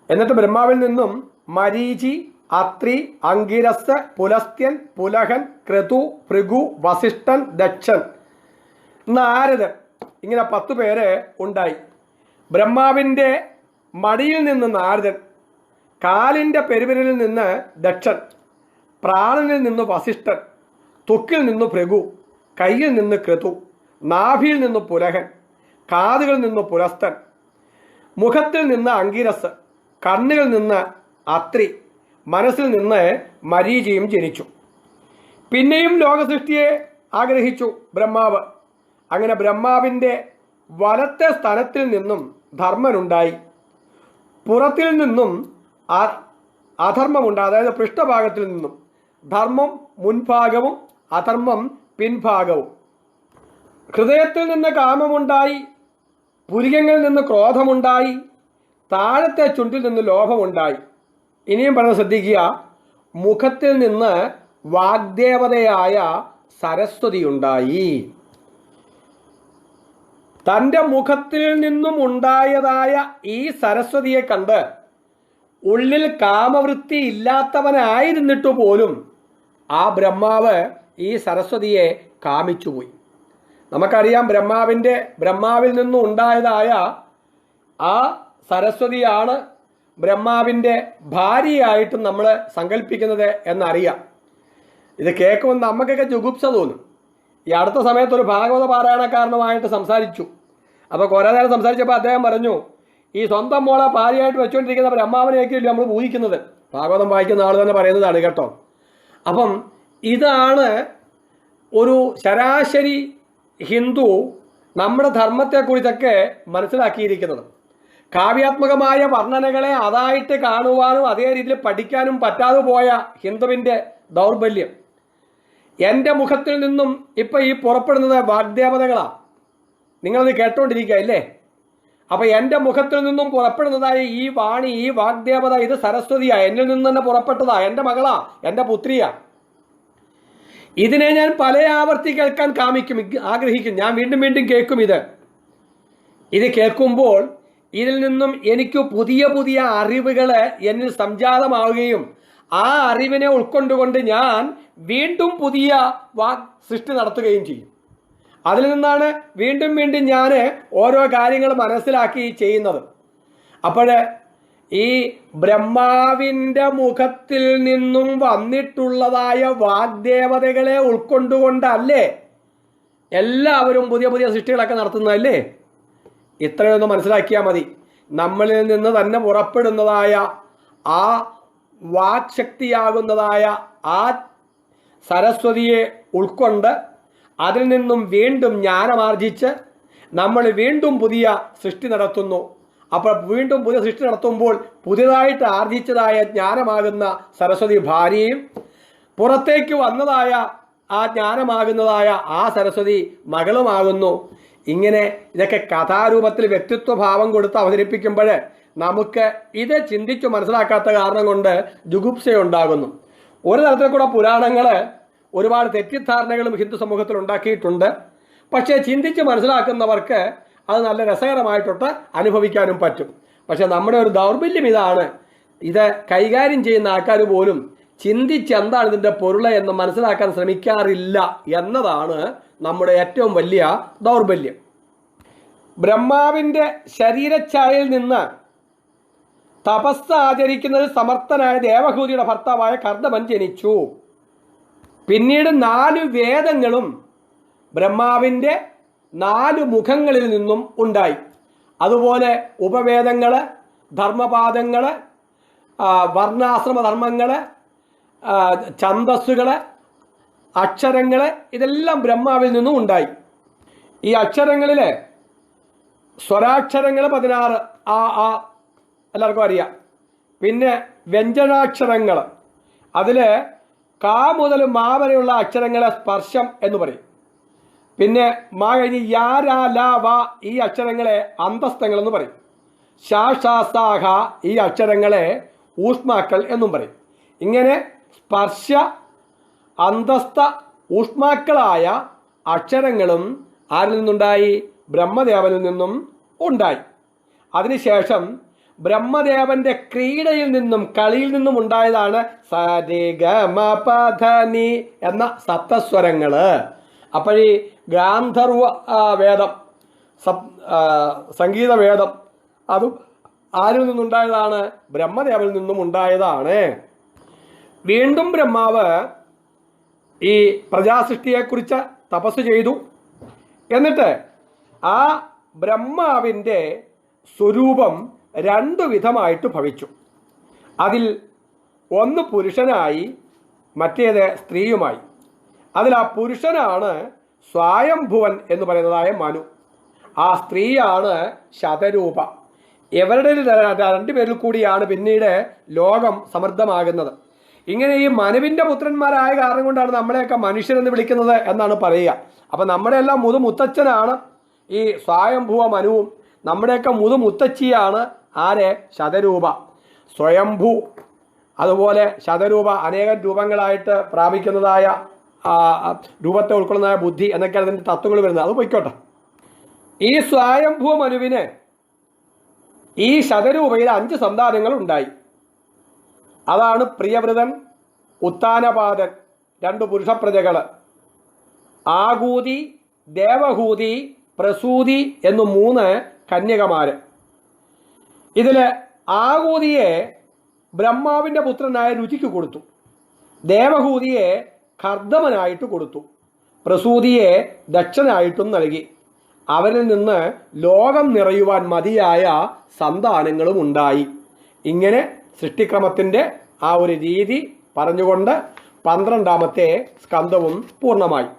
എന്നിട്ട് ബ്രഹ്മാവിൽ നിന്നും മരീചി, അത്രി, അങ്കിരസ്, പുലസ്ത്യൻ, പുലഹൻ, ക്രതു, ഭൃഗു, വസിഷ്ഠൻ, ദക്ഷൻ, നാരദൻ, ഇങ്ങനെ 10 പേര് ഉണ്ടായി. ബ്രഹ്മാവിൻ്റെ മടിയിൽ നിന്ന് നാരദൻ, കാലിൻ്റെ പെരുവിരലിൽ നിന്ന് ദക്ഷൻ, പ്രാണനിൽ നിന്ന് വസിഷ്ഠൻ, ത്വക്കിൽ നിന്ന് ഭൃഗു, കയ്യിൽ നിന്ന് ക്രതു, നാഭിയിൽ നിന്ന് പുലഹൻ, കാതുകളിൽ നിന്ന് പുലസ്തൻ, മുഖത്തിൽ നിന്ന് അങ്കിരസ്, കണ്ണുകളിൽ നിന്ന് അത്രി, മനസ്സിൽ നിന്ന് മരീചിയും ജനിച്ചു. പിന്നെയും ലോകസൃഷ്ടിയെ ആഗ്രഹിച്ചു ബ്രഹ്മാവ്. അങ്ങനെ ബ്രഹ്മാവിൻ്റെ വലത്തെ സ്ഥലത്തിൽ നിന്നും ധർമ്മനുണ്ടായി. പുറത്തിൽ നിന്നും അധർമ്മമുണ്ട്. അതായത് പൃഷ്ഠഭാഗത്തിൽ നിന്നും ധർമ്മം മുൻഭാഗവും അധർമ്മം പിൻഭാഗവും. ഹൃദയത്തിൽ നിന്ന് കാമമുണ്ടായി. പുരികങ്ങളിൽ നിന്ന് ക്രോധമുണ്ടായി. താഴത്തെ ചുണ്ടിൽ നിന്ന് ലോഭമുണ്ടായി. ഇനിയും പറഞ്ഞ് ശ്രദ്ധിക്കുക. മുഖത്തിൽ നിന്ന് വാഗ്ദേവതയായ സരസ്വതി ഉണ്ടായി. തൻ്റെ മുഖത്തിൽ നിന്നും ഉണ്ടായതായ ഈ സരസ്വതിയെ കണ്ട് ഉള്ളിൽ കാമവൃത്തി ഇല്ലാത്തവനായിരുന്നിട്ടു പോലും ആ ബ്രഹ്മാവ് ഈ സരസ്വതിയെ കാമിച്ചുപോയി. നമുക്കറിയാം ബ്രഹ്മാവിൽ നിന്നും ഉണ്ടായതായ ആ സരസ്വതിയാണ് ബ്രഹ്മാവിൻ്റെ ഭാര്യയായിട്ടും നമ്മൾ സങ്കല്പിക്കുന്നത് എന്നറിയാം. ഇത് കേൾക്കുമ്പോൾ നമുക്കൊക്കെ ജുഗുപ്സ തോന്നും. ഈ അടുത്ത സമയത്ത് ഒരു ഭാഗവത പാരായണക്കാരനുമായിട്ട് സംസാരിച്ചു. അപ്പോൾ കുറേ നേരം സംസാരിച്ചപ്പോൾ അദ്ദേഹം പറഞ്ഞു, ഈ സ്വന്തം മോളെ ഭാര്യയായിട്ട് വെച്ചുകൊണ്ടിരിക്കുന്ന ബ്രഹ്മാവിനെയൊക്കെയല്ലേ നമ്മൾ ഊഹിക്കുന്നത്. ഭാഗവതം വായിക്കുന്ന ആൾ തന്നെ പറയുന്നതാണ് കേട്ടോ. അപ്പം ഇതാണ് ഒരു ശരാശരി ഹിന്ദു നമ്മുടെ ധർമ്മത്തെക്കുറിച്ചൊക്കെ മനസ്സിലാക്കിയിരിക്കുന്നത്. കാവ്യാത്മകമായ വർണ്ണനകളെ അതായിട്ട് കാണുവാനും അതേ രീതിയിൽ പഠിക്കാനും പറ്റാതെ പോയ ഹിന്ദുവിൻ്റെ ദൗർബല്യം. എൻ്റെ മുഖത്തിൽ നിന്നും ഇപ്പം ഈ പുറപ്പെടുന്നത് വാഗ്ദേവതകളാണ്. നിങ്ങളത് കേട്ടോണ്ടിരിക്കുക അല്ലേ? അപ്പം എൻ്റെ മുഖത്തിൽ നിന്നും പുറപ്പെടുന്നതായ ഈ വാണി, ഈ വാഗ്ദേവത, ഇത് സരസ്വതിയാണ്. എന്നിൽ നിന്ന് തന്നെ പുറപ്പെട്ടതാ. എൻ്റെ മകളാ, എൻ്റെ പുത്രിയാ. ഇതിനെ ഞാൻ പല ആവർത്തി കേൾക്കാൻ ആഗ്രഹിക്കും. ഞാൻ വീണ്ടും വീണ്ടും കേൾക്കും. ഇത് കേൾക്കുമ്പോൾ ഇതിൽ നിന്നും എനിക്ക് പുതിയ പുതിയ അറിവുകൾ എന്നിൽ സംജാതമാവുകയും ആ അറിവിനെ ഉൾക്കൊണ്ടുകൊണ്ട് ഞാൻ വീണ്ടും പുതിയ സൃഷ്ടി നടത്തുകയും ചെയ്യും. അതിൽ നിന്നാണ് വീണ്ടും വീണ്ടും ഞാൻ ഓരോ കാര്യങ്ങൾ മനസ്സിലാക്കി ചെയ്യുന്നത്. അപ്പോൾ ഈ ബ്രഹ്മാവിൻ്റെ മുഖത്തിൽ നിന്നും വന്നിട്ടുള്ളതായ വാഗ്ദേവതകളെ ഉൾക്കൊണ്ടുകൊണ്ടല്ലേ എല്ലാവരും പുതിയ പുതിയ സൃഷ്ടികളൊക്കെ നടത്തുന്നതല്ലേ? ഇത്രയൊന്ന് മനസ്സിലാക്കിയാൽ മതി. നമ്മളിൽ നിന്ന് തന്നെ പുറപ്പെടുന്നതായ ആ വാക്ശക്തിയാകുന്നതായ ആ സരസ്വതിയെ ഉൾക്കൊണ്ട് അതിൽ നിന്നും വീണ്ടും ജ്ഞാനമാർജിച്ച് നമ്മൾ വീണ്ടും പുതിയ സൃഷ്ടി നടത്തുന്നു. അപ്പോൾ വീണ്ടും പുതിയ സൃഷ്ടി നടത്തുമ്പോൾ പുതിയതായിട്ട് ആർജിച്ചതായ ജ്ഞാനമാകുന്ന സരസ്വതി ഭാര്യയും പുറത്തേക്ക് വന്നതായ ആ ജ്ഞാനമാകുന്നതായ ആ സരസ്വതി മകളുമാകുന്നു. ഇങ്ങനെ ഇതൊക്കെ കഥാരൂപത്തിൽ വ്യക്തിത്വഭാവം കൊടുത്ത് അവതരിപ്പിക്കുമ്പോൾ നമുക്ക് ഇത് ചിന്തിച്ചു മനസ്സിലാക്കാത്ത കാരണം കൊണ്ട് ജുഗുപ്സയുണ്ടാകുന്നു. ഒരു തരത്തിൽ കൂടെ പുരാണങ്ങൾ ഒരുപാട് തെറ്റിദ്ധാരണകളും ഹിന്ദു സമൂഹത്തിൽ ഉണ്ടാക്കിയിട്ടുണ്ട്. പക്ഷേ ചിന്തിച്ച് മനസ്സിലാക്കുന്നവർക്ക് അത് നല്ല രസകരമായിട്ടൊട്ട് അനുഭവിക്കാനും പറ്റും. പക്ഷെ നമ്മുടെ ഒരു ദൗർബല്യം ഇതാണ്, ഇത് കൈകാര്യം ചെയ്യുന്ന ആൾക്കാർ പോലും ചിന്തിച്ച് എന്താണ് ഇതിൻ്റെ പൊരുള് എന്ന് മനസ്സിലാക്കാൻ ശ്രമിക്കാറില്ല എന്നതാണ് നമ്മുടെ ഏറ്റവും വലിയ ദൗർബല്യം. ബ്രഹ്മാവിൻ്റെ ശരീരഛായയിൽ നിന്ന് തപസ് ആചരിക്കുന്നതിൽ സമർത്ഥനായ ദേവഹൂതിയുടെ ഭർത്താവായ കർദമൻ ജനിച്ചു. പിന്നീട് 4 വേദങ്ങളും ബ്രഹ്മാവിൻ്റെ 4 മുഖങ്ങളിൽ നിന്നും ഉണ്ടായി. അതുപോലെ ഉപവേദങ്ങൾ, ധർമ്മപാദങ്ങൾ, വർണ്ണാശ്രമധർമ്മങ്ങൾ, ഛന്ദസ്സുകൾ, അക്ഷരങ്ങൾ, ഇതെല്ലാം ബ്രഹ്മാവിൽ നിന്നും ഉണ്ടായി. ഈ അക്ഷരങ്ങളിൽ സ്വരാക്ഷരങ്ങൾ 16 ആ എല്ലാവർക്കും അറിയാം. പിന്നെ വ്യഞ്ജനാക്ഷരങ്ങൾ, അതിൽ കാ മുതൽ മാ വരെയുള്ള അക്ഷരങ്ങളെ സ്പർശം എന്ന് പറയും. പിന്നെ മാ കഴിഞ്ഞ് യാ രാ ല വ ഈ അക്ഷരങ്ങളെ അന്തസ്ഥങ്ങൾ എന്ന് പറയും. ഷാ ഷാ സാ ഹ ഈ അക്ഷരങ്ങളെ ഊഷ്മാക്കൾ എന്നും പറയും. ഇങ്ങനെ സ്പർശ, അന്തസ്ഥ, ഊഷ്മാക്കളായ അക്ഷരങ്ങളും ആരിൽ നിന്നുണ്ടായി? ബ്രഹ്മദേവനിൽ നിന്നും ഉണ്ടായി. അതിനുശേഷം ബ്രഹ്മദേവന്റെ ക്രീഡയിൽ നിന്നും, കളിയിൽ നിന്നും ഉണ്ടായതാണ് സരിഗമപധനി എന്ന സപ്തസ്വരങ്ങള്. അപ്പോഴീ ഗാന്ധർവ വേദം, സംഗീത വേദം, അതും ആരിൽ നിന്നുണ്ടായതാണ്? ബ്രഹ്മദേവനിൽ നിന്നും ഉണ്ടായതാണ്. വീണ്ടും ബ്രഹ്മാവ് ഈ പ്രജാസൃഷ്ടിയെക്കുറിച്ച് തപസ് ചെയ്തു. എന്നിട്ട് ആ ബ്രഹ്മാവിൻ്റെ സ്വരൂപം 2 വിധമായിട്ട് ഭവിച്ചു. അതിൽ ഒന്ന് പുരുഷനായി, മറ്റേത് സ്ത്രീയുമായി. അതിൽ ആ പുരുഷനാണ് സ്വയംഭുവൻ എന്ന് പറയുന്നതായ മനു. ആ സ്ത്രീയാണ് ശതരൂപ. ഇവരുടെ 2 പേരിൽ കൂടിയാണ് പിന്നീട് ലോകം സമൃദ്ധമാകുന്നത്. ഇങ്ങനെ ഈ മനുവിൻ്റെ പുത്രന്മാരായ കാരണം കൊണ്ടാണ് നമ്മളെയൊക്കെ മനുഷ്യരെന്ന് വിളിക്കുന്നത് എന്നാണ് പറയുക. അപ്പം നമ്മുടെ എല്ലാം മുതുമുത്തച്ഛനാണ് ഈ സ്വയംഭുവ മനുവും. നമ്മുടെയൊക്കെ മുതുമുത്തച്ഛിയാണ് ആരെ? ശതരൂപ. സ്വയംഭൂ, അതുപോലെ ശതരൂപ, അനേകം രൂപങ്ങളായിട്ട് പ്രാപിക്കുന്നതായ രൂപത്തെ ഉൾക്കൊള്ളുന്നതായ ബുദ്ധി എന്നൊക്കെയാണ് അതിൻ്റെ തത്വങ്ങൾ വരുന്നത്. അത് പൊയ്ക്കോട്ടെ. ഈ സ്വയംഭൂ മനുവിന് ഈ ശതരൂപയിൽ 5 സന്താനങ്ങൾ ഉണ്ടായി. അതാണ് പ്രിയവ്രതൻ, ഉത്താനപാദൻ, 2 പുരുഷപ്രജകൾ, ആകൂതി, ദേവഹൂതി, പ്രസൂതി എന്നു 3 കന്യകമാര്. ഇതിൽ ആകൂതിയെ ബ്രഹ്മാവിൻ്റെ പുത്രനായ രുചിക്ക് കൊടുത്തു, ദേവഹൂതിയെ കർദമനായിട്ട് കൊടുത്തു, പ്രസൂതിയെ ദക്ഷനായിട്ടും നൽകി. അവരിൽ നിന്ന് ലോകം നിറയുവാൻ മതിയായ സന്താനങ്ങളും ഉണ്ടായി. ഇങ്ങനെ സൃഷ്ടിക്രമത്തിൻ്റെ ആ ഒരു രീതി പറഞ്ഞുകൊണ്ട് 12ാമത്തെ സ്കന്ധവും പൂർണ്ണമായി.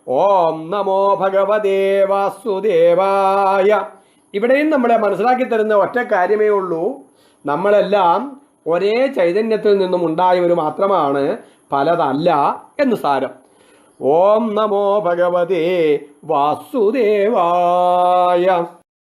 ഓം നമോ ഭഗവതേ വാസുദേവായ. ഇവിടെയും നമ്മളെ മനസ്സിലാക്കി തരുന്ന ഒറ്റ കാര്യമേ ഉള്ളൂ, നമ്മളെല്ലാം ഒരേ ചൈതന്യത്തിൽ നിന്നും ഉണ്ടായവർ മാത്രമാണ്, പലതല്ല എന്ന് സാരം. ഓം നമോ ഭഗവതേ വാസുദേവായ.